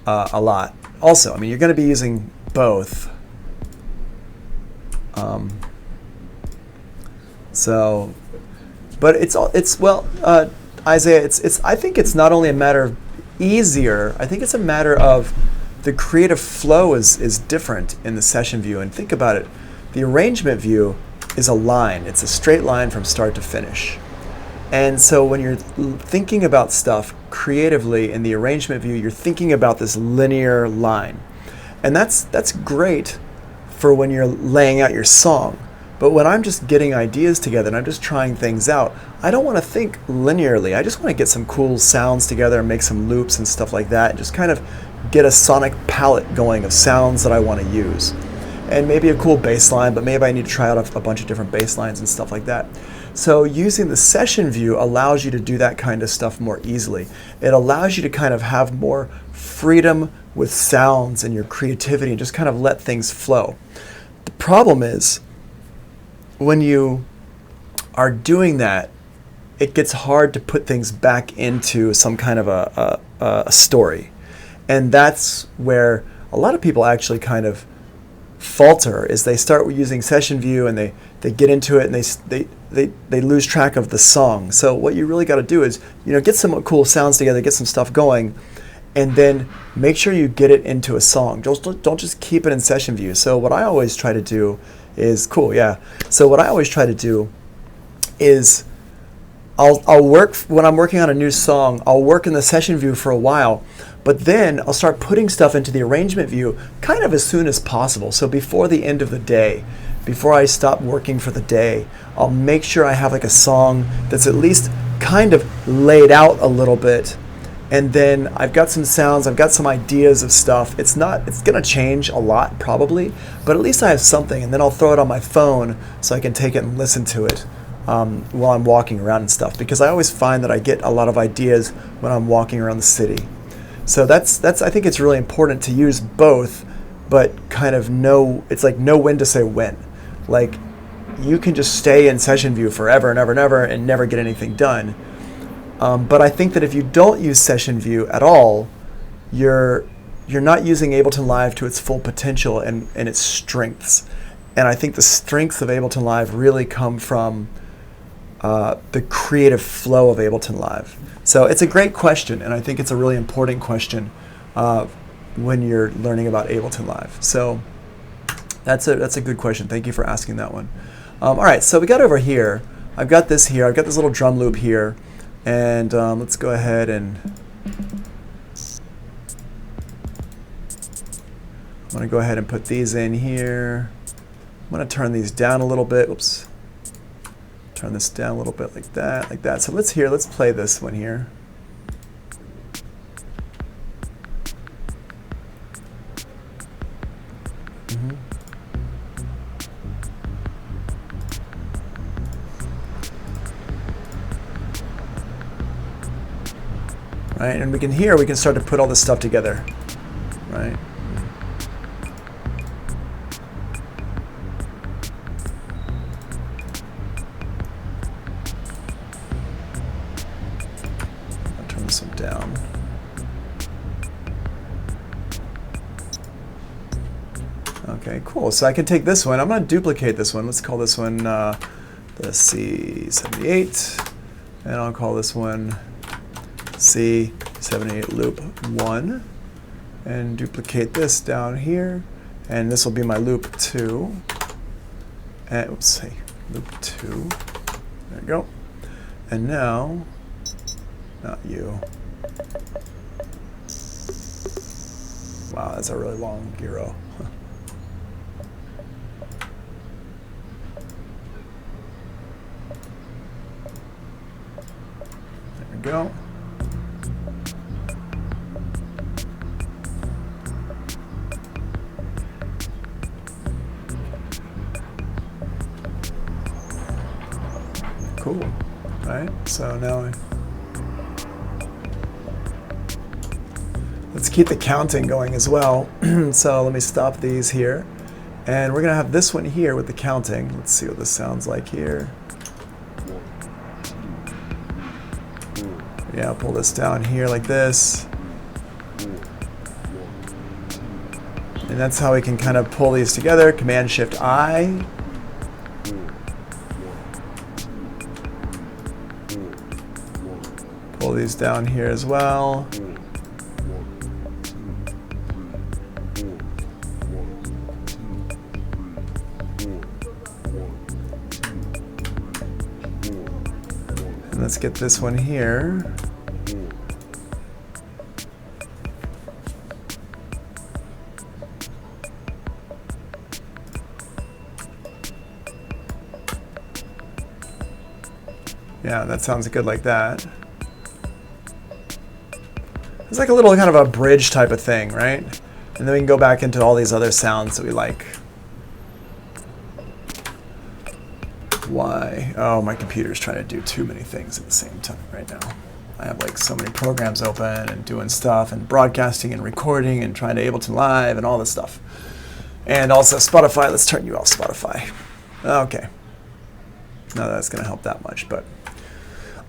a lot. Also, I mean, you're going to be using both. But Isaiah, I think it's not only a matter of easier. I think it's a matter of the creative flow is different in the session view. And think about it. The arrangement view is a line. It's a straight line from start to finish. And so when you're thinking about stuff creatively in the arrangement view, you're thinking about this linear line. And that's great for when you're laying out your song. But when I'm just getting ideas together and I'm just trying things out, I don't want to think linearly. I just want to get some cool sounds together and make some loops and stuff like that, and just kind of get a sonic palette going of sounds that I want to use. And maybe a cool bass line, but maybe I need to try out a bunch of different bass lines and stuff like that. So using the session view allows you to do that kind of stuff more easily. It allows you to kind of have more freedom with sounds and your creativity and just kind of let things flow. The problem is when you are doing that, it gets hard to put things back into some kind of a story. And that's where a lot of people actually kind of falter, is they start using session view and they get into it and they lose track of the song. So what you really got to do is, get some cool sounds together, get some stuff going, and then make sure you get it into a song. Don't just keep it in session view. So what I always try to do is So what I always try to do is I'll work when I'm working on a new song. I'll work in the session view for a while, but then I'll start putting stuff into the arrangement view kind of as soon as possible. So before the end of the day, before I stop working for the day, I'll make sure I have like a song that's at least kind of laid out a little bit. And then I've got some sounds, I've got some ideas of stuff. It's gonna change a lot probably, but at least I have something, and then I'll throw it on my phone so I can take it and listen to it while I'm walking around and stuff, because I always find that I get a lot of ideas when I'm walking around the city. So that's I think it's really important to use both, but kind of know when to say when. Like, you can just stay in session view forever and ever and ever and never get anything done. But I think that if you don't use session view at all, you're not using Ableton Live to its full potential and its strengths. And I think the strengths of Ableton Live really come from the creative flow of Ableton Live. So it's a great question, and I think it's a really important question when you're learning about Ableton Live. So that's a good question. Thank you for asking that one. All right, so we got over here. I've got this here. I've got this little drum loop here. And let's go ahead and I'm going to go ahead and put these in here. I'm going to turn these down a little bit. Oops. Turn this down a little bit like that. So let's play this one here. Right, and we can start to put all this stuff together, right? I'll turn this one down. Okay, cool. So I can take this one. I'm going to duplicate this one. Let's call this one the C78, and I'll call this one C78 loop 1, and duplicate this down here, and this will be my loop 2, and loop 2, there we go. And now, not you. Wow, that's a really long gyro. There we go. cool, right? So now let's keep the counting going as well. So let me stop these here. And we're going to have this one here with the counting. Let's see what this sounds like here. Yeah, pull this down here like this. And that's how we can kind of pull these together. Command-Shift-I. Pull these down here as well. And let's get this one here. Yeah, that sounds good like that. It's like a little kind of a bridge type of thing, right? And then we can go back into all these other sounds that we like. Why? Oh, my computer's trying to do too many things at the same time right now. I have like so many programs open and doing stuff and broadcasting and recording and trying to Ableton Live and all this stuff. And also Spotify. Let's turn you off, Spotify. Okay. Not that that's going to help that much, but...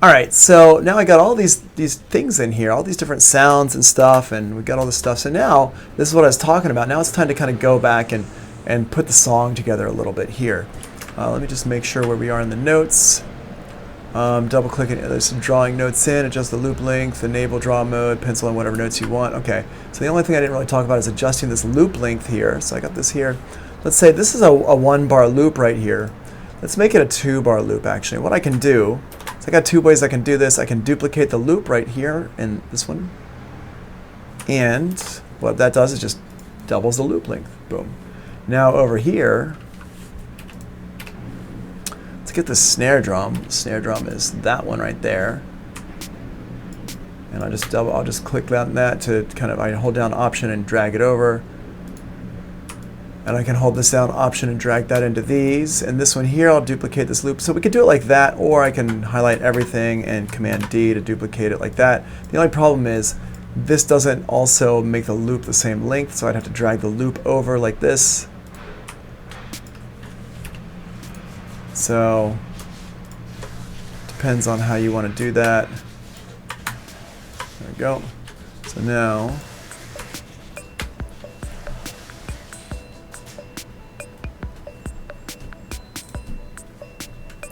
All right, so now I got all these things in here, all these different sounds and stuff, and we got all this stuff. So now, this is what I was talking about. Now it's time to kind of go back and put the song together a little bit here. Let me just make sure where we are in the notes. Double click it, there's some drawing notes in, adjust the loop length, enable draw mode, pencil in whatever notes you want. Okay, so the only thing I didn't really talk about is adjusting this loop length here. So I got this here. Let's say this is a 1-bar loop right here. Let's make it a 2-bar loop actually. What I can do, so I got 2 ways I can do this. I can duplicate the loop right here in this one. And what that does is just doubles the loop length. Boom. Now over here, let's get the snare drum. The snare drum is that one right there. And I'll just click on that to kind of, I hold down Option and drag it over. And I can hold this down, Option, and drag that into these. And this one here, I'll duplicate this loop. So we could do it like that, or I can highlight everything and Command D to duplicate it like that. The only problem is this doesn't also make the loop the same length, so I'd have to drag the loop over like this. So depends on how you want to do that. There we go. So now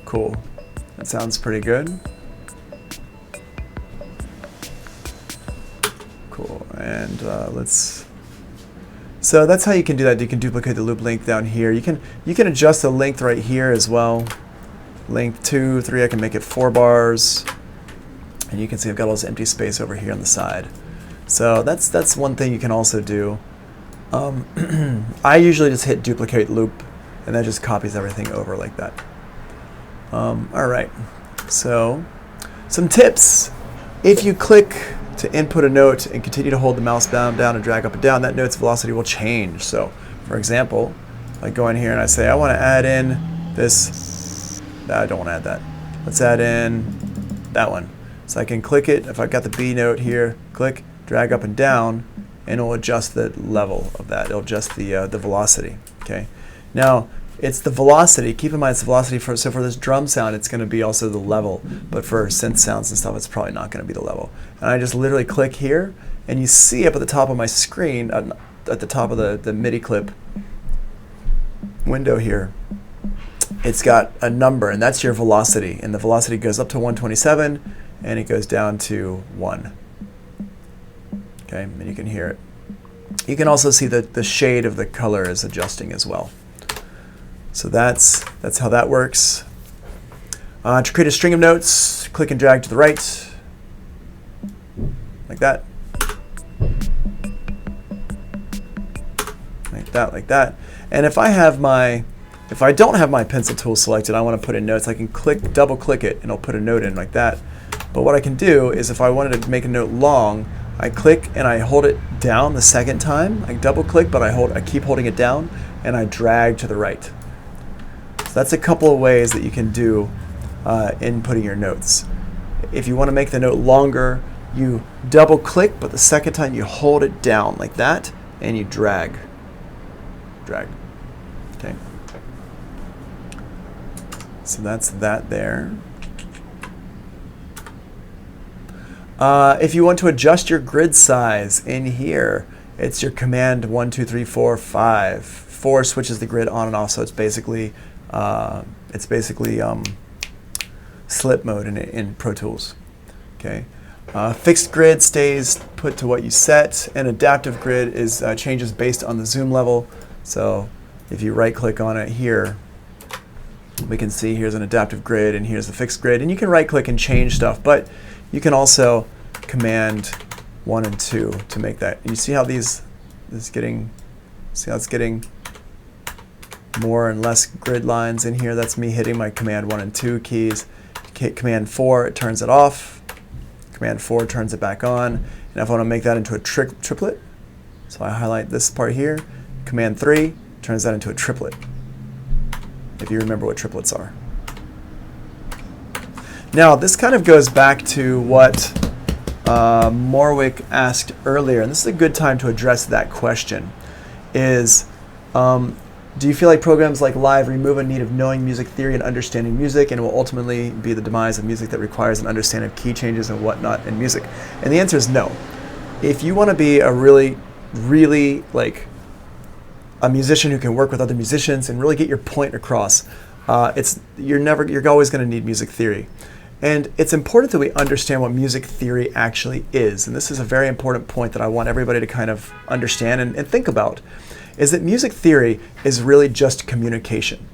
cool. That sounds pretty good. Cool. And so that's how you can do that. You can duplicate the loop length down here. You can adjust the length right here as well. Length 2, 3. I can make it 4 bars. And you can see I've got all this empty space over here on the side. So that's one thing you can also do. I usually just hit duplicate loop, and that just copies everything over like that. All right, so some tips. If you click to input a note and continue to hold the mouse down and drag up and down, that note's velocity will change. So, for example, I go in here and I say, I want to add in this. No, I don't want to add that. Let's add in that one. So I can click it. If I've got the B note here, click, drag up and down, and it'll adjust the level of that. It'll adjust the velocity. Okay. Now, it's the velocity. Keep in mind it's the velocity so for this drum sound, it's going to be also the level. But for synth sounds and stuff, it's probably not going to be the level. And I just literally click here, and you see up at the top of my screen, at the top of the MIDI clip window here, it's got a number, and that's your velocity. And the velocity goes up to 127, and it goes down to 1. Okay, and you can hear it. You can also see that the shade of the color is adjusting as well. So that's how that works. To create a string of notes, click and drag to the right, like that. Like that. And if I don't have my pencil tool selected, I want to put in notes, I can double click it, and it'll put a note in like that. But what I can do is if I wanted to make a note long, I click and I hold it down the second time. I double click, but I keep holding it down, and I drag to the right. So that's a couple of ways that you can do inputting your notes. If you want to make the note longer, you double click, but the second time you hold it down like that, and you drag. Okay. So that's that there. If you want to adjust your grid size in here, it's your command 1, 2, 3, 4, 5. 4 switches the grid on and off, so it's basically slip mode in Pro Tools. Okay. Fixed grid stays put to what you set, and adaptive grid is changes based on the zoom level. So if you right-click on it here, we can see here's an adaptive grid and here's the fixed grid, and you can right-click and change stuff, but you can also command 1 and 2 to make that. And you see how see how it's getting more and less grid lines in here? That's me hitting my command 1 and 2 keys. Command 4, it turns it off. Command 4 turns it back on. And if I want to make that into a triplet, so I highlight this part here. Command 3 turns that into a triplet, if you remember what triplets are. Now, this kind of goes back to what Morwick asked earlier, and this is a good time to address that question, is do you feel like programs like Live remove a need of knowing music theory and understanding music, and will ultimately be the demise of music that requires an understanding of key changes and whatnot in music? And the answer is no. If you want to be a really like a musician who can work with other musicians and really get your point across, you're always going to need music theory. And it's important that we understand what music theory actually is. And this is a very important point that I want everybody to kind of understand and think about, is that music theory is really just communication.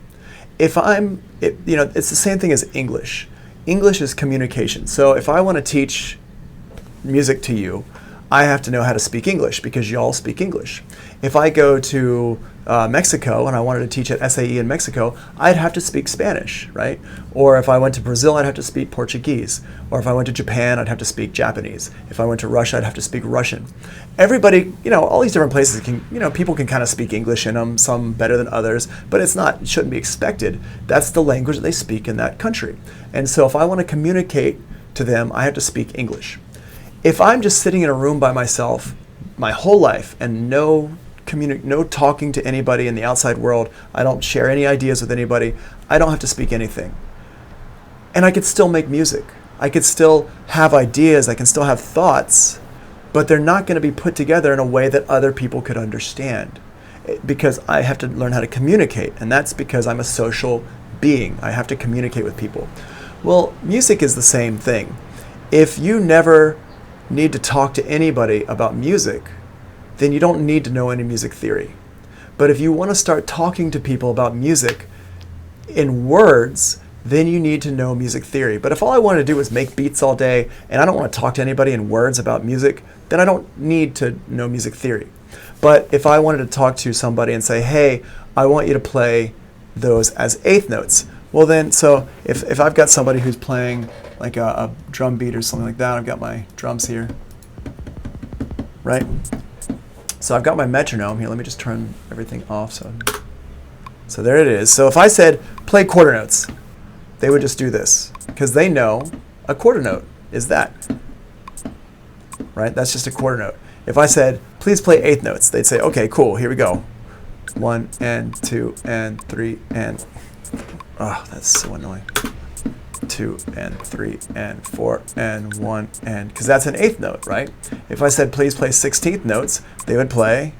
It's the same thing as English. English is communication. So if I want to teach music to you, I have to know how to speak English because you all speak English. If I go to Mexico and I wanted to teach at SAE in Mexico, I'd have to speak Spanish, right? Or if I went to Brazil, I'd have to speak Portuguese. Or if I went to Japan, I'd have to speak Japanese. If I went to Russia, I'd have to speak Russian. Everybody, all these different places people can kind of speak English in them, some better than others, but it shouldn't be expected. That's the language that they speak in that country. And so if I want to communicate to them, I have to speak English. If I'm just sitting in a room by myself my whole life and no talking to anybody in the outside world, I don't share any ideas with anybody, I don't have to speak anything. And I could still make music. I could still have ideas, I can still have thoughts, but they're not going to be put together in a way that other people could understand, because I have to learn how to communicate, and that's because I'm a social being. I have to communicate with people. Well, music is the same thing. If you never need to talk to anybody about music, then you don't need to know any music theory. But if you want to start talking to people about music in words, then you need to know music theory. But if all I want to do is make beats all day and I don't want to talk to anybody in words about music, then I don't need to know music theory. But if I wanted to talk to somebody and say, hey, I want you to play those as eighth notes, well then, so if I've got somebody who's playing like a drum beat or something like that, I've got my drums here, right? So I've got my metronome here. Let me just turn everything off. So there it is. So if I said play quarter notes, they would just do this because they know a quarter note is that, right? That's just a quarter note. If I said please play eighth notes, they'd say, okay, cool, here we go. 1 and 2 and 3 and, oh, that's so annoying. 2 and 3 and 4 and 1 and, because that's an eighth note, right? If I said please play 16th notes, they would play,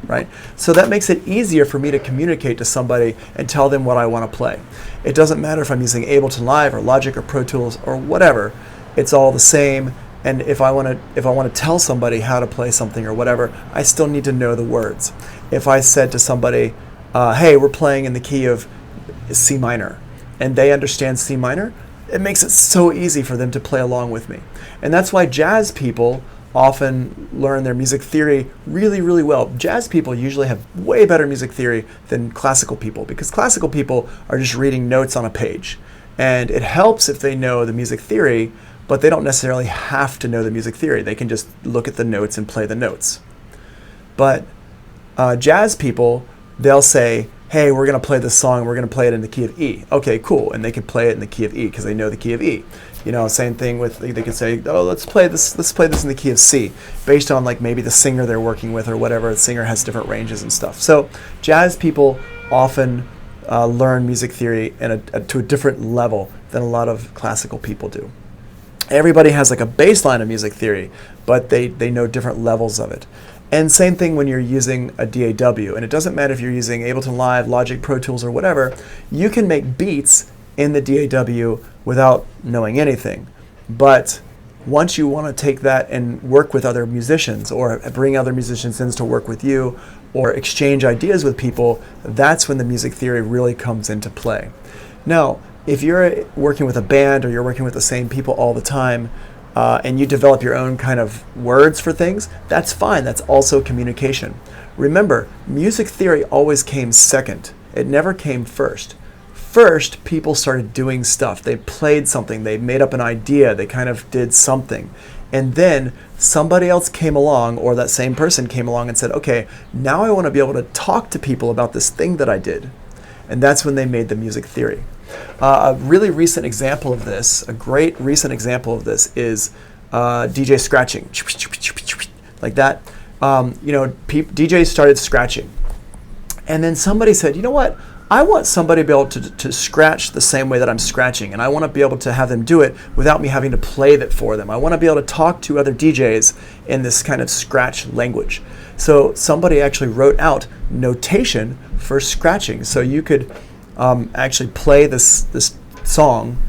right? So that makes it easier for me to communicate to somebody and tell them what I want to play. It doesn't matter if I'm using Ableton Live or Logic or Pro Tools or whatever. It's all the same. And if I want to tell somebody how to play something or whatever, I still need to know the words. If I said to somebody, hey, we're playing in the key of C minor, and they understand C minor, it makes it so easy for them to play along with me. And that's why jazz people often learn their music theory really, really well. Jazz people usually have way better music theory than classical people, because classical people are just reading notes on a page. And it helps if they know the music theory, but they don't necessarily have to know the music theory. They can just look at the notes and play the notes. But jazz people, they'll say, hey, we're going to play this song, we're going to play it in the key of E. Okay, cool. And they could play it in the key of E because they know the key of E. You know, same thing with, they could say, oh, let's play this in the key of C, based on like maybe the singer they're working with or whatever. The singer has different ranges and stuff. So jazz people often learn music theory to a different level than a lot of classical people do. Everybody has like a baseline of music theory, but they know different levels of it. And same thing when you're using a DAW. And it doesn't matter if you're using Ableton Live, Logic, Pro Tools, or whatever. You can make beats in the DAW without knowing anything. But once you want to take that and work with other musicians or bring other musicians in to work with you or exchange ideas with people, that's when the music theory really comes into play. Now, if you're working with a band or you're working with the same people all the time, and you develop your own kind of words for things, that's fine. That's also communication. Remember, music theory always came second. It never came first. First, people started doing stuff. They played something. They made up an idea. They kind of did something. And then somebody else came along, or that same person came along and said, okay, now I want to be able to talk to people about this thing that I did. And that's when they made the music theory. A really recent example of this, a great recent example of this is DJ scratching, like that. You know, DJs started scratching. And then somebody said, you know what? I want somebody to be able to scratch the same way that I'm scratching, and I want to be able to have them do it without me having to play that for them. I want to be able to talk to other DJs in this kind of scratch language. So somebody actually wrote out notation for scratching. So you could actually play this song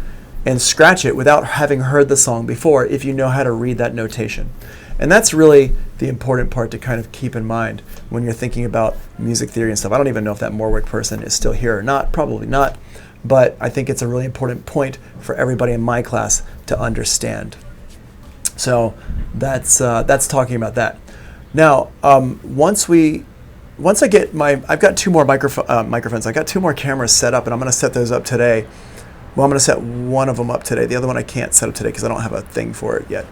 and scratch it without having heard the song before if you know how to read that notation. And that's really the important part to kind of keep in mind when you're thinking about music theory and stuff. I don't even know if that Morwick person is still here or not, probably not, but I think it's a really important point for everybody in my class to understand. So that's talking about that. Now, once I get I've got two more microphones. I got two more cameras set up, and I'm going to set those up today. Well, I'm going to set one of them up today. The other one I can't set up today because I don't have a thing for it yet.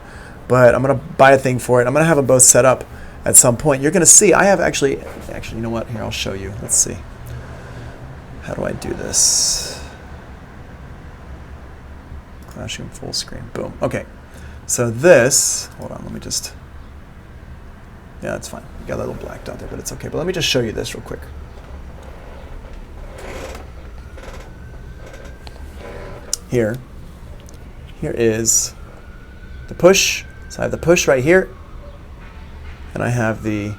But I'm going to buy a thing for it. I'm going to have them both set up at some point. You're going to see, I have actually, you know what? Here, I'll show you. Let's see. How do I do this? Clashing full screen. Boom. Okay. So this, hold on, let me just, yeah, that's fine. You got a little black dot there, but it's okay. But let me just show you this real quick. Here is the push. So I have the push right here, and I have the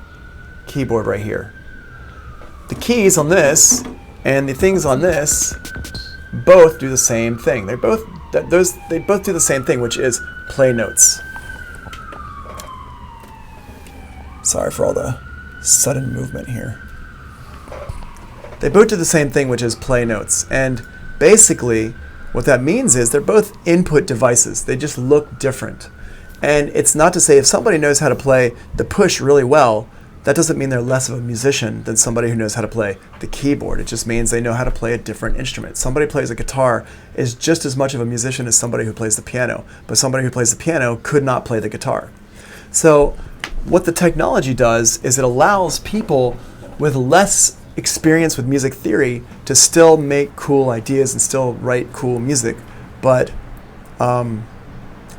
keyboard right here. The keys on this and the things on this both do the same thing. They both do the same thing, which is play notes. Sorry for all the sudden movement here. They both do the same thing, which is play notes. And basically, what that means is they're both input devices. They just look different. And it's not to say if somebody knows how to play the push really well, that doesn't mean they're less of a musician than somebody who knows how to play the keyboard. It just means they know how to play a different instrument. Somebody who plays a guitar is just as much of a musician as somebody who plays the piano, but somebody who plays the piano could not play the guitar. So what the technology does is it allows people with less experience with music theory to still make cool ideas and still write cool music, but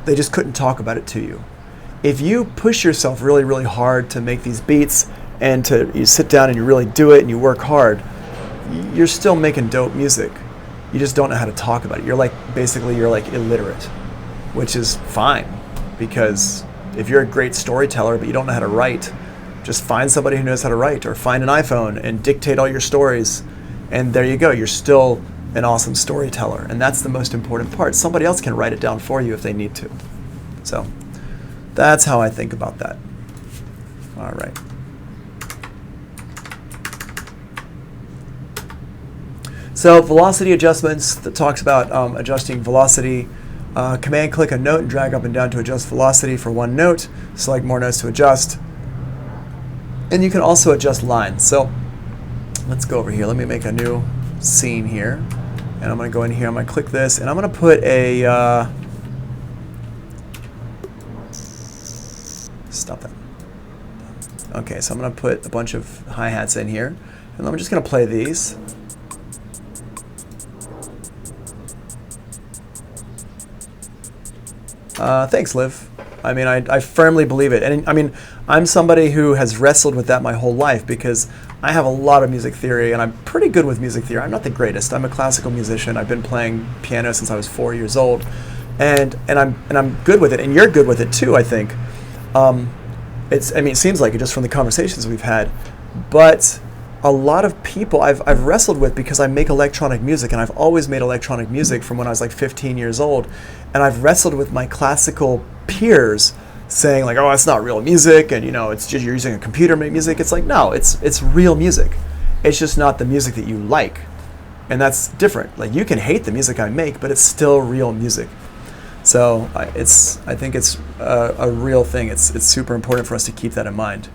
they just couldn't talk about it to you. If you push yourself really, really hard to make these beats and you sit down and you really do it and you work hard, you're still making dope music. You just don't know how to talk about it. You're basically illiterate, which is fine, because if you're a great storyteller but you don't know how to write, just find somebody who knows how to write, or find an iPhone and dictate all your stories, and there you go. You're still an awesome storyteller, and that's the most important part. Somebody else can write it down for you if they need to. So that's how I think about that. All right. So velocity adjustments, that talks about adjusting velocity. Command click a note and drag up and down to adjust velocity for one note. Select more notes to adjust. And you can also adjust lines. So let's go over here. Let me make a new scene here. And I'm going to go in here. I'm going to click this, and I'm going to put a stop that. Okay, so I'm going to put a bunch of hi-hats in here, and And I'm just going to play these. Thanks, Liv. I mean, I firmly believe it. And I mean, I'm somebody who has wrestled with that my whole life because I have a lot of music theory and I'm pretty good with music theory. I'm not the greatest. I'm a classical musician. I've been playing piano since I was 4 years old. And I'm good with it, and you're good with it too, I think. I mean, it seems like it just from the conversations we've had. But a lot of people I've wrestled with because I make electronic music, and I've always made electronic music from when I was like 15 years old. And I've wrestled with my classical peers saying like, oh, it's not real music, and it's just you're using a computer to make music. It's like, no, it's real music. It's just not the music that you like. And that's different. Like, you can hate the music I make, but it's still real music. So I think it's a real thing. It's super important for us to keep that in mind.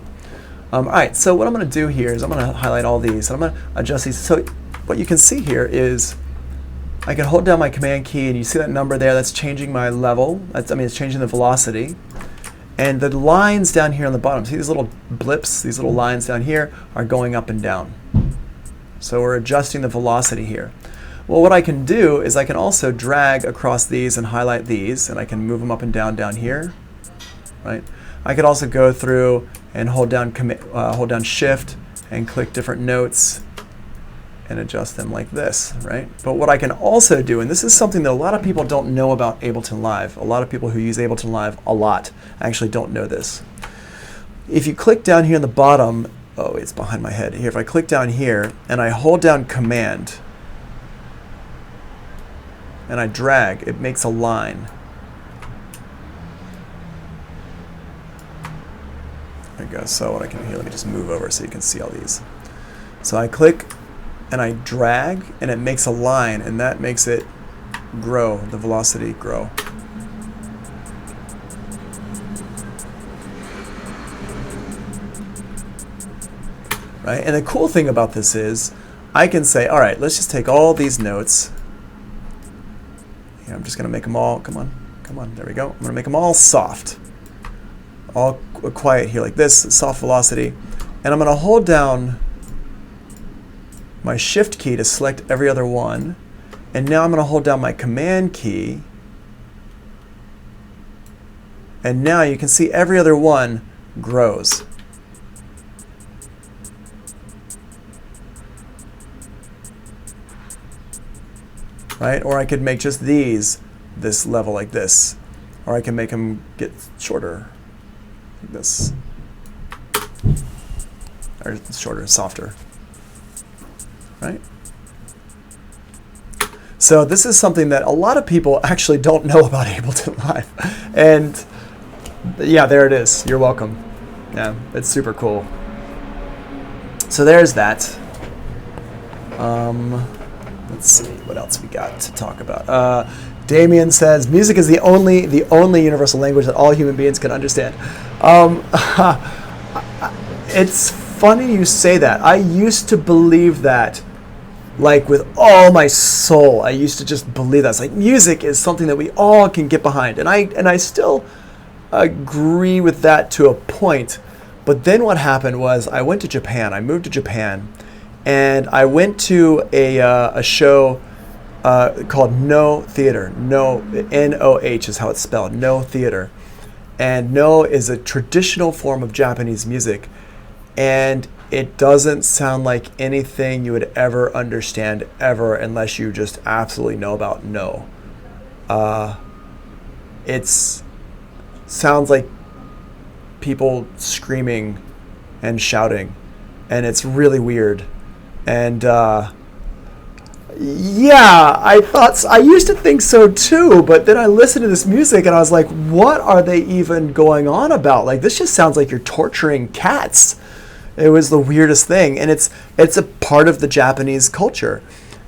All right, so what I'm going to do here is I'm going to highlight all these, and I'm going to adjust these. So what you can see here is I can hold down my command key, and you see that number there, that's changing my level. It's changing the velocity. And the lines down here on the bottom, see these little blips, these little lines down here are going up and down. So we're adjusting the velocity here. Well, what I can do is I can also drag across these and highlight these, and I can move them up and down here, right? I could also go through and hold down Shift and click different notes and adjust them like this, right? But what I can also do, and this is something that a lot of people don't know about Ableton Live, a lot of people who use Ableton Live a lot actually don't know this. If you click down here in the bottom, oh, it's behind my head here. If I click down here and I hold down Command and I drag, it makes a line. There we go. So what I can here, let me just move over so you can see all these. So I click and I drag and it makes a line, and that makes it grow, the velocity grow. Right? And the cool thing about this is I can say, all right, let's just take all these notes. I'm just going to make them all, come on, there we go. I'm going to make them all soft, all quiet here like this, soft velocity. And I'm going to hold down my Shift key to select every other one. And now I'm going to hold down my Command key. And now you can see every other one grows. Right? Or I could make just these this level like this. Or I can make them get shorter like this. Or shorter, softer. Right? So this is something that a lot of people actually don't know about Ableton Live. And yeah, there it is. You're welcome. Yeah, it's super cool. So there's that. Let's see what else we got to talk about. Damien says music is the only universal language that all human beings can understand. It's funny you say that. I used to believe that, like, with all my soul. I used to just believe that. It's like music is something that we all can get behind, and I still agree with that to a point. But then what happened was I went to Japan. I moved to Japan. And I went to a show called No Theater. No, N-O-H is how it's spelled, No Theater. And No is a traditional form of Japanese music. And it doesn't sound like anything you would ever understand ever unless you just absolutely know about No. It sounds like people screaming and shouting. And it's really weird. And yeah, I used to think so too, but then I listened to this music and I was like, what are they even going on about? Like, this just sounds like you're torturing cats. It was the weirdest thing. And it's a part of the Japanese culture,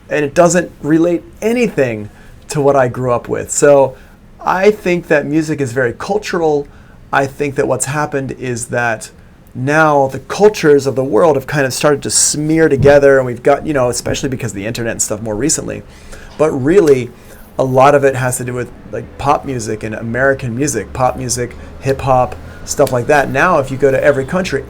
and it doesn't relate anything to what I grew up with. So I think that music is very cultural. I think that what's happened is that now the cultures of the world have kind of started to smear together, and we've got, especially because of the internet and stuff more recently, but really a lot of it has to do with like pop music and American music, pop music, hip hop, stuff like that. Now if you go to every country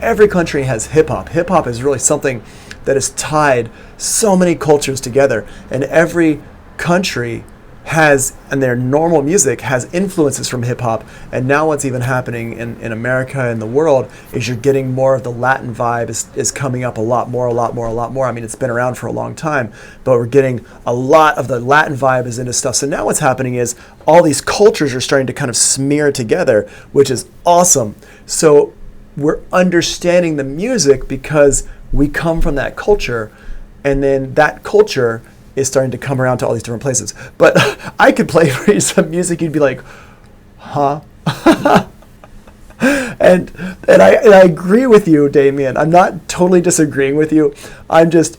has hip hop. Hip hop is really something that has tied so many cultures together, and every country has, and their normal music has influences from hip hop. And now what's even happening in America and the world is you're getting more of the Latin vibe is coming up a lot more. I mean, it's been around for a long time, but we're getting a lot of the Latin vibe is into stuff. So now what's happening is all these cultures are starting to kind of smear together, which is awesome. So we're understanding the music because we come from that culture, and then that culture is starting to come around to all these different places. But I could play for you some music, you'd be like, huh? and I agree with you, Damien. I'm not totally disagreeing with you. I'm just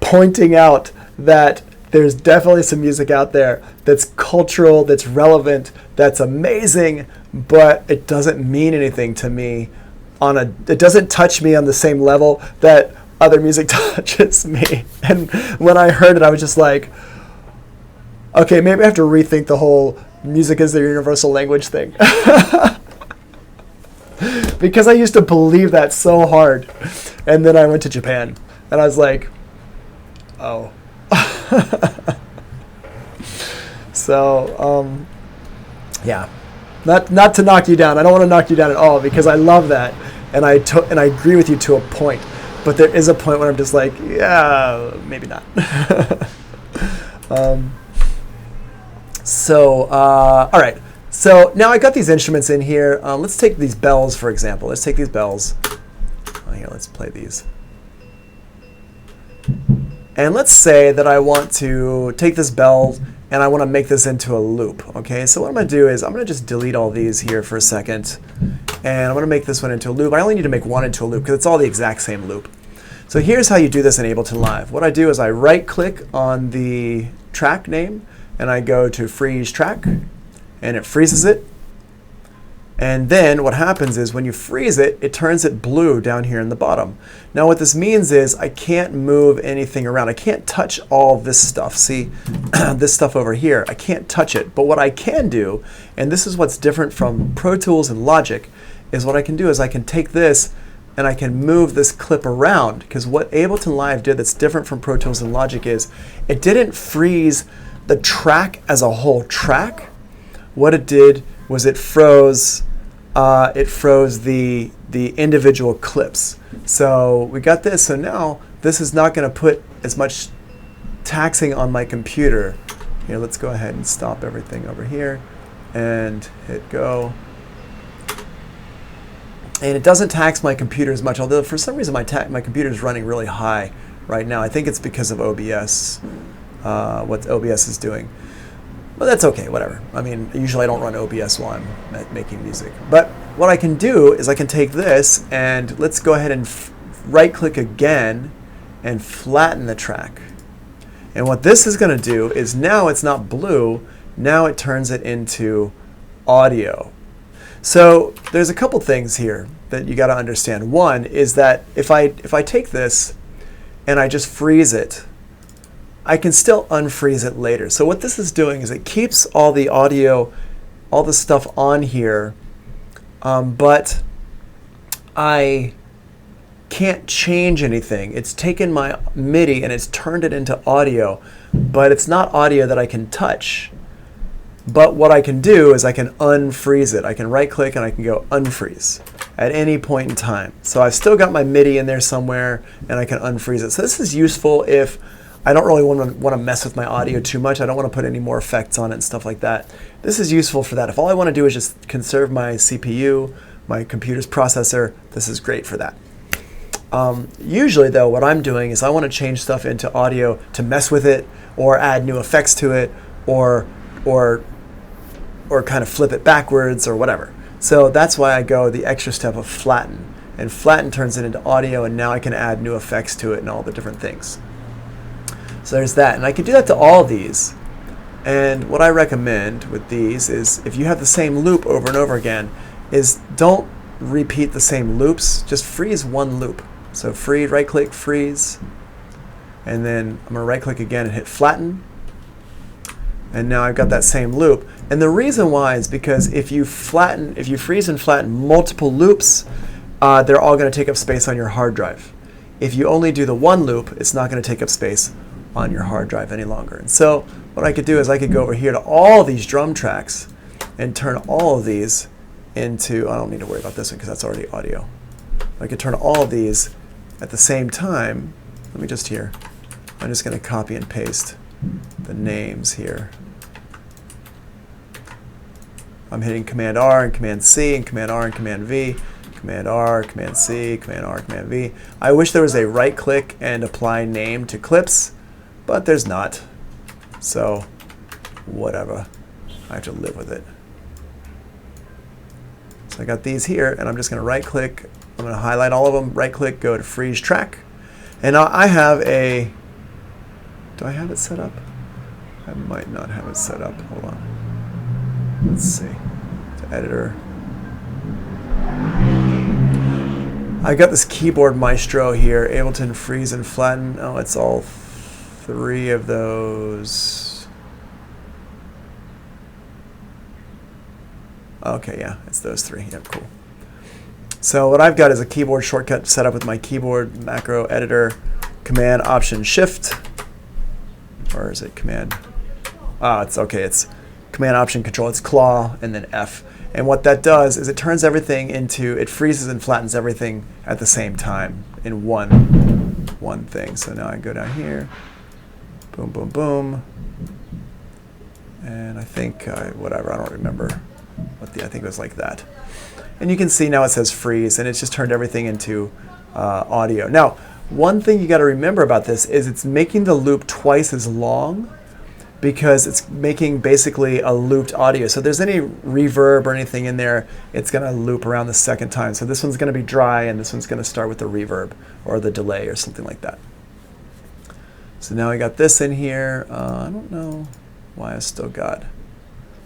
pointing out that there's definitely some music out there that's cultural, that's relevant, that's amazing, but it doesn't mean anything to me it doesn't touch me on the same level that other music touches me. And when I heard it, I was just like, okay, maybe I have to rethink the whole music is the universal language thing. Because I used to believe that so hard. And then I went to Japan and I was like, oh. So, yeah, not to knock you down. I don't want to knock you down at all, because I love that. And I agree with you to a point. But there is a point when I'm just like, yeah, maybe not. All right. So now I got these instruments in here. Let's take these bells, for example. Let's take these bells. Here, let's play these. And let's say that I want to take this bell and I want to make this into a loop. Okay, so what I'm going to do is I'm going to just delete all these here for a second. And I'm going to make this one into a loop. I only need to make one into a loop because it's all the exact same loop. So here's how you do this in Ableton Live. What I do is I right-click on the track name, and I go to Freeze Track, and it freezes it. And then what happens is when you freeze it, it turns it blue down here in the bottom. Now what this means is I can't move anything around. I can't touch all this stuff. See, this stuff over here, I can't touch it. But what I can do, and this is what's different from Pro Tools and Logic, is what I can do is I can take this and I can move this clip around, because what Ableton Live did that's different from Pro Tools and Logic is it didn't freeze the track as a whole track. What it did was it froze the individual clips. So we got this. So now this is not going to put as much taxing on my computer. Here, let's go ahead and stop everything over here and hit go. And it doesn't tax my computer as much, although for some reason my computer is running really high right now. I think it's because of OBS, what OBS is doing. But that's okay, whatever. I mean, usually I don't run OBS while I'm making music. But what I can do is I can take this and let's go ahead and right-click again and flatten the track. And what this is going to do is now it's not blue, now it turns it into audio. So there's a couple things here that you got to understand. One is that if I take this and I just freeze it, I can still unfreeze it later. So what this is doing is it keeps all the audio, all the stuff on here, but I can't change anything. It's taken my MIDI and it's turned it into audio, but it's not audio that I can touch. But what I can do is I can unfreeze it. I can right-click and I can go unfreeze at any point in time. So I've still got my MIDI in there somewhere and I can unfreeze it. So this is useful if I don't really want to mess with my audio too much. I don't want to put any more effects on it and stuff like that. This is useful for that. If all I want to do is just conserve my CPU, my computer's processor, this is great for that. Usually though, what I'm doing is I want to change stuff into audio to mess with it or add new effects to it or kind of flip it backwards or whatever. So that's why I go the extra step of flatten. And flatten turns it into audio, and now I can add new effects to it and all the different things. So there's that. And I can do that to all these. And what I recommend with these is if you have the same loop over and over again, is don't repeat the same loops, just freeze one loop. So freeze, right-click, freeze, and then I'm going to right-click again and hit flatten. And now I've got that same loop. And the reason why is because if you freeze and flatten multiple loops, they're all going to take up space on your hard drive. if you only do the one loop, it's not going to take up space on your hard drive any longer. And so what I could do is I could go over here to all these drum tracks and turn all of these into, I don't need to worry about this one because that's already audio. I could turn all of these at the same time. Let me just here. I'm just going to copy and paste the names here. I'm hitting Command R and Command C and Command R and Command V. Command R, Command C, Command R, Command V. I wish there was a right click and apply name to clips, but there's not. So whatever. I have to live with it. So I got these here, and I'm just going to right click. I'm going to highlight all of them, right click, go to freeze track. And now I have a, do I have it set up? I might not have it set up. Hold on. Let's see. To editor. I've got this keyboard maestro here, Ableton, freeze, and flatten. Oh, it's all three of those. Okay, yeah, it's those three. Yeah, cool. So what I've got is a keyboard shortcut set up with my keyboard macro editor, Command Option Shift, or is it Command? It's okay. It's Command Option Control. It's claw and then F. And what that does is it turns everything into, it freezes and flattens everything at the same time in one thing. So now I go down here, boom, boom, boom, and I think whatever. I don't remember what I think it was like that. And you can see now it says freeze, and it's just turned everything into audio. Now, one thing you got to remember about this is it's making the loop twice as long because it's making basically a looped audio. So if there's any reverb or anything in there, it's going to loop around the second time. So this one's going to be dry, and this one's going to start with the reverb or the delay or something like that. So now I got this in here. I don't know why I still got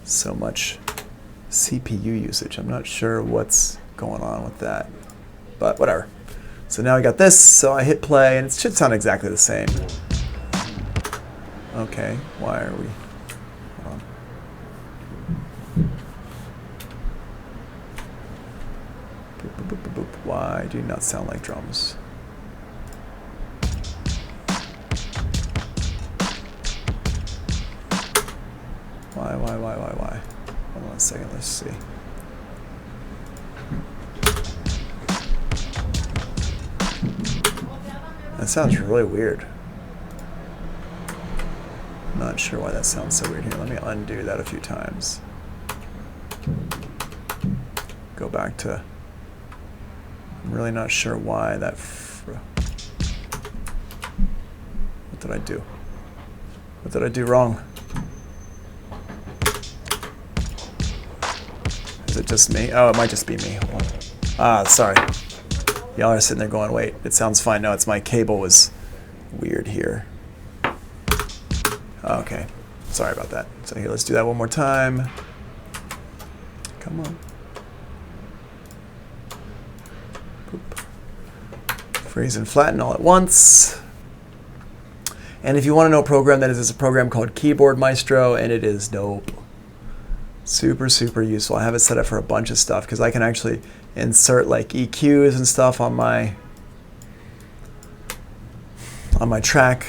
so much CPU usage. I'm not sure what's going on with that, but whatever. So now I got this, so I hit play, and it should sound exactly the same. Okay, why are we? Hold on. Boop, boop, boop, boop, boop. Why do you not sound like drums? Why? Hold on a second, let's see. That sounds really weird. Not sure why that sounds so weird here. Let me undo that a few times. Go back to, I'm really not sure why that, what did I do? What did I do wrong? Is it just me? Oh, it might just be me. Hold on. Sorry. Y'all are sitting there going, wait, it sounds fine. No, it's my cable was weird here. Okay, sorry about that. So here, let's do that one more time. Come on. Boop. Freeze and flatten all at once. And if you want to know a program that is, it's a program called Keyboard Maestro, and it is dope. Super, super useful. I have it set up for a bunch of stuff because I can actually insert like EQs and stuff on my track.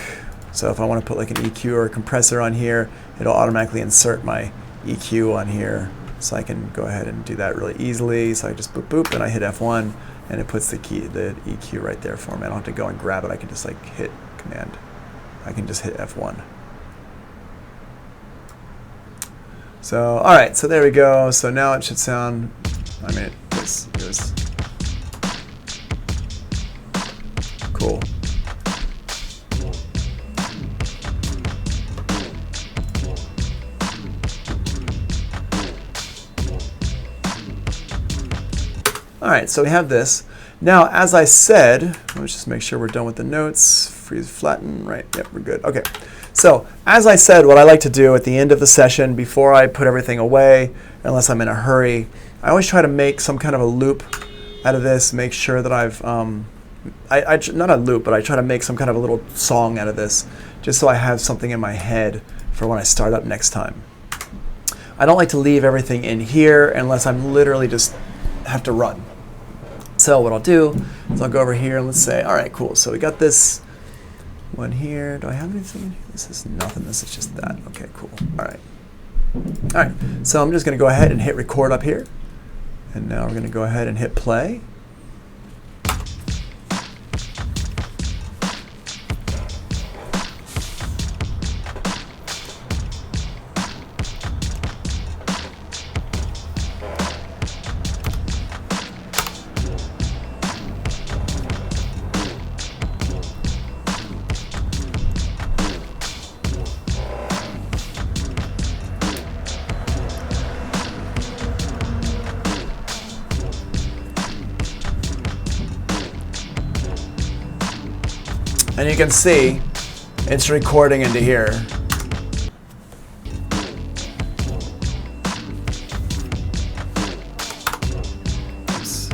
So if I want to put like an EQ or a compressor on here, it'll automatically insert my EQ on here. So I can go ahead and do that really easily. So I just boop, boop, and I hit F1, and it puts the EQ right there for me. I don't have to go and grab it. I can just like hit Command. I can just hit F1. So, all right, so there we go. So now it should sound, I mean, it was cool. All right, so we have this. Now, as I said, let's just make sure we're done with the notes. Freeze, flatten, right? Yep, we're good. Okay. So, as I said, what I like to do at the end of the session, before I put everything away, unless I'm in a hurry, I always try to make some kind of a loop out of this, make sure that I've, not a loop, but I try to make some kind of a little song out of this, just so I have something in my head for when I start up next time. I don't like to leave everything in here unless I'm literally just have to run. So what I'll do is I'll go over here and let's say, all right, cool. So we got this one here. Do I have anything in here? This is nothing. This is just that. Okay, cool. All right. All right. So I'm just going to go ahead and hit record up here. And now we're going to go ahead and hit play. And you can see it's recording into here. Oops.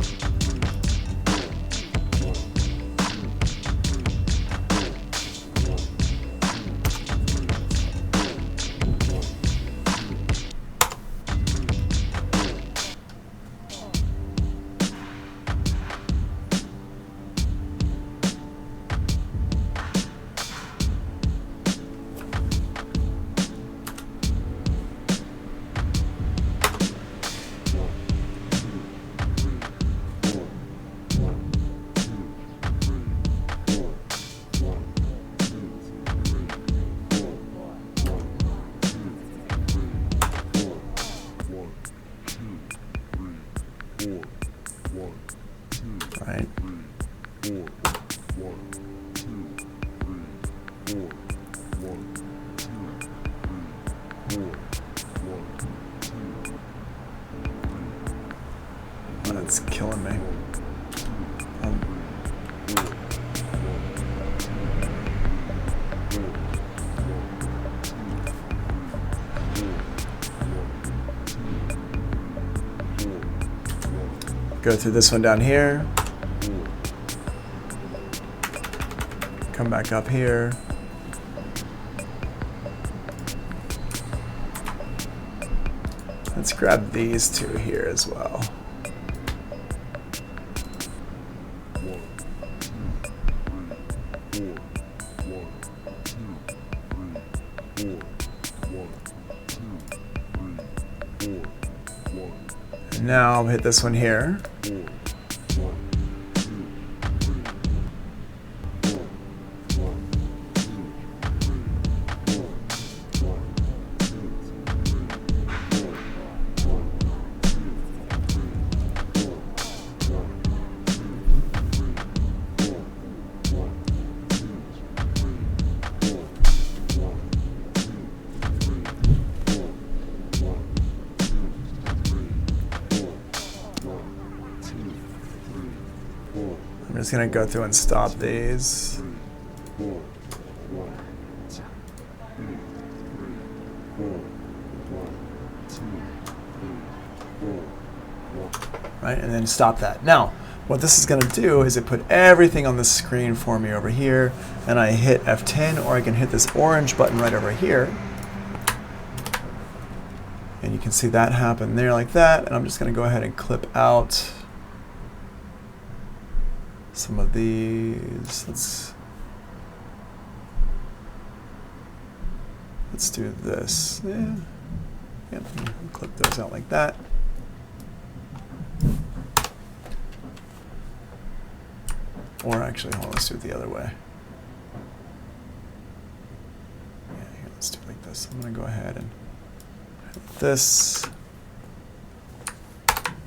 Right. That's killing me. Go through this one down here. Come back up here. Let's grab these two here as well. And now I'll hit this one here. I'm just going to go through and stop these. Right, and then stop that. Now, what this is going to do is it put everything on the screen for me over here, and I hit F10, or I can hit this orange button right over here. And you can see that happen there like that, and I'm just going to go ahead and clip out some of these. Let's do this. Yeah. Yep. Clip those out like that. Or actually, hold on, let's do it the other way. Yeah, here, let's do it like this. I'm going to go ahead and hit this.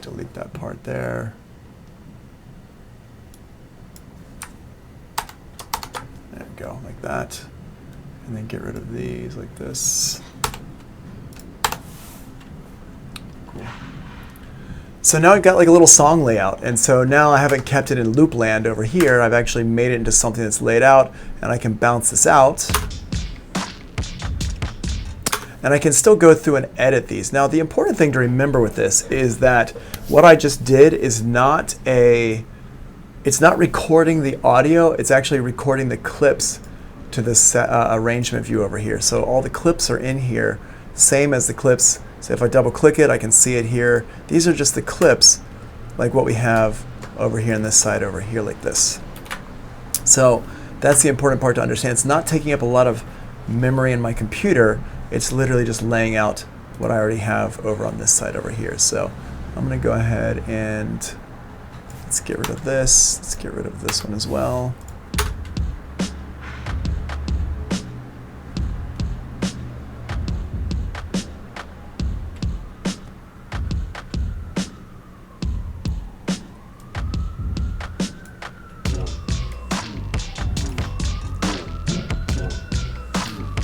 Delete that part there. There we go, like that. And then get rid of these like this. Cool. So now I've got like a little song layout, and so now I haven't kept it in loop land over here. I've actually made it into something that's laid out, and I can bounce this out. And I can still go through and edit these. Now the important thing to remember with this is that what I just did is it's not recording the audio, it's actually recording the clips to this arrangement view over here. So all the clips are in here, same as the clips. So if I double click it, I can see it here. These are just the clips, like what we have over here on this side over here like this. So that's the important part to understand. It's not taking up a lot of memory in my computer. It's literally just laying out what I already have over on this side over here. So I'm going to go ahead and let's get rid of this. Let's get rid of this one as well.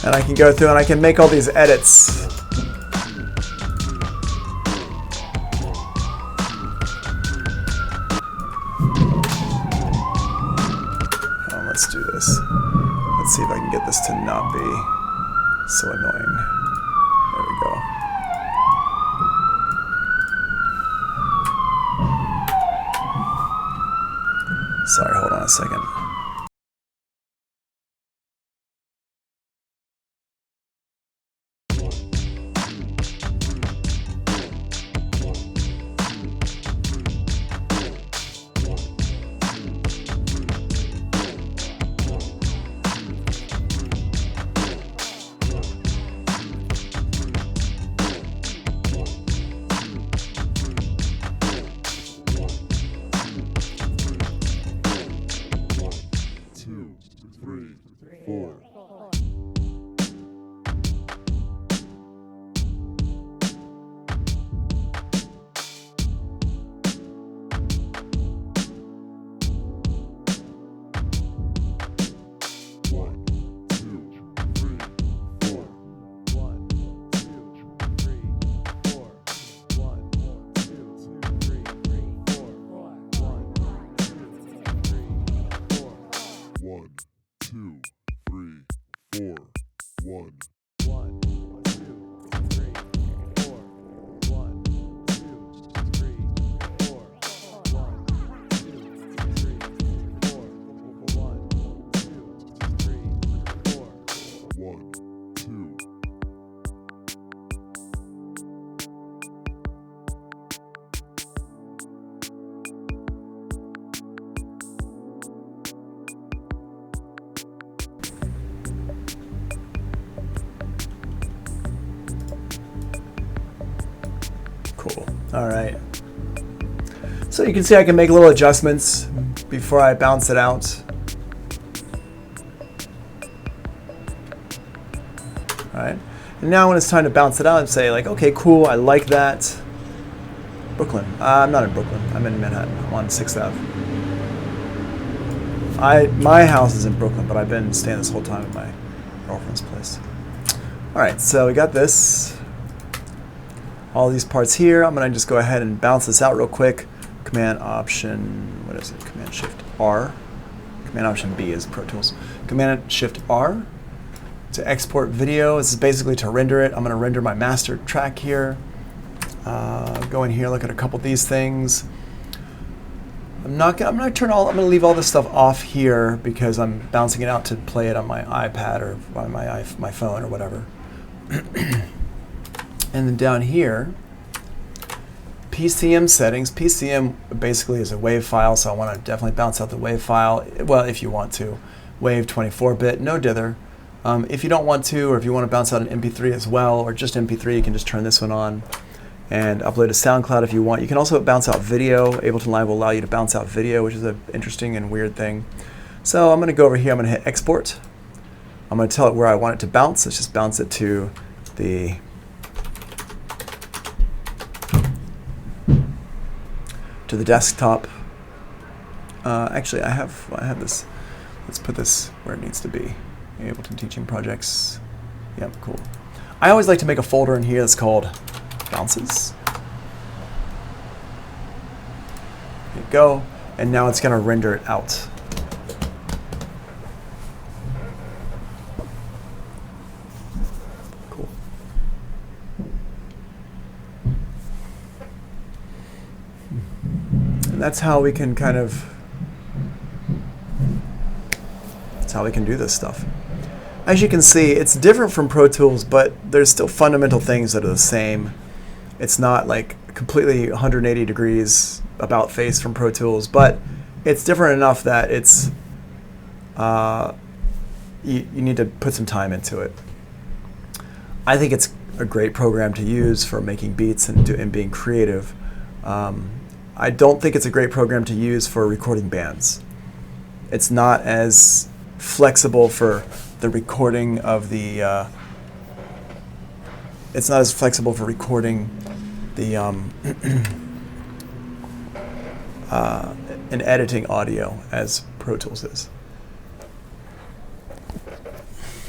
And I can go through and I can make all these edits. Let's do this. Let's see if I can get this to not be so annoying. There we go. Sorry, hold on a second. Cool. All right. So you can see I can make little adjustments before I bounce it out. All right. And now when it's time to bounce it out and say like, okay, cool, I like that. Brooklyn. I'm not in Brooklyn. I'm in Manhattan. I'm on 6th Ave. My house is in Brooklyn, but I've been staying this whole time at my girlfriend's place. All right, so we got this. All these parts here. I'm going to just go ahead and bounce this out real quick. Command Option, what is it? Command Shift R. Command Option B is Pro Tools. Command Shift R to export video. This is basically to render it. I'm going to render my master track here. Go in here, look at a couple of these things. I'm going to leave all this stuff off here because I'm bouncing it out to play it on my iPad or on my phone or whatever. And then down here, PCM settings. PCM basically is a WAV file, so I want to definitely bounce out the WAV file. Well, if you want to. WAV 24-bit, no dither. If you don't want to, or if you want to bounce out an MP3 as well, or just MP3, you can just turn this one on and upload to SoundCloud if you want. You can also bounce out video. Ableton Live will allow you to bounce out video, which is an interesting and weird thing. So I'm going to go over here. I'm going to hit Export. I'm going to tell it where I want it to bounce. Let's just bounce it to the desktop. Actually, I have this. Let's put this where it needs to be. Ableton Teaching Projects. Yep, cool. I always like to make a folder in here that's called Bounces. There you go. And now it's going to render it out. Cool. And that's how we can do this stuff. As you can see, it's different from Pro Tools, but there's still fundamental things that are the same. It's not like completely 180 degrees about face from Pro Tools, but it's different enough that it's you need to put some time into it. I think it's a great program to use for making beats and being creative. I don't think it's a great program to use for recording bands. It's not as flexible for the recording of the. It's not as flexible for recording the and editing audio as Pro Tools is.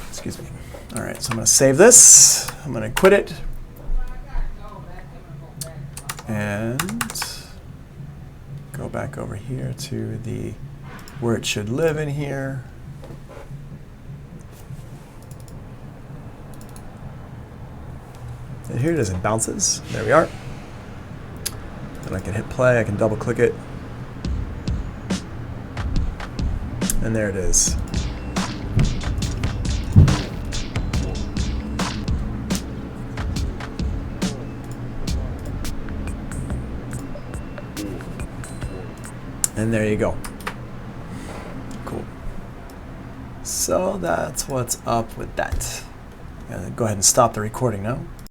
Excuse me. All right, so I'm going to save this. I'm going to quit it. And go back over here to the where it should live in here. And here it is, it bounces. There we are. Then I can hit play, I can double click it. And there it is. And there you go. Cool. So that's what's up with that. Go ahead and stop the recording now.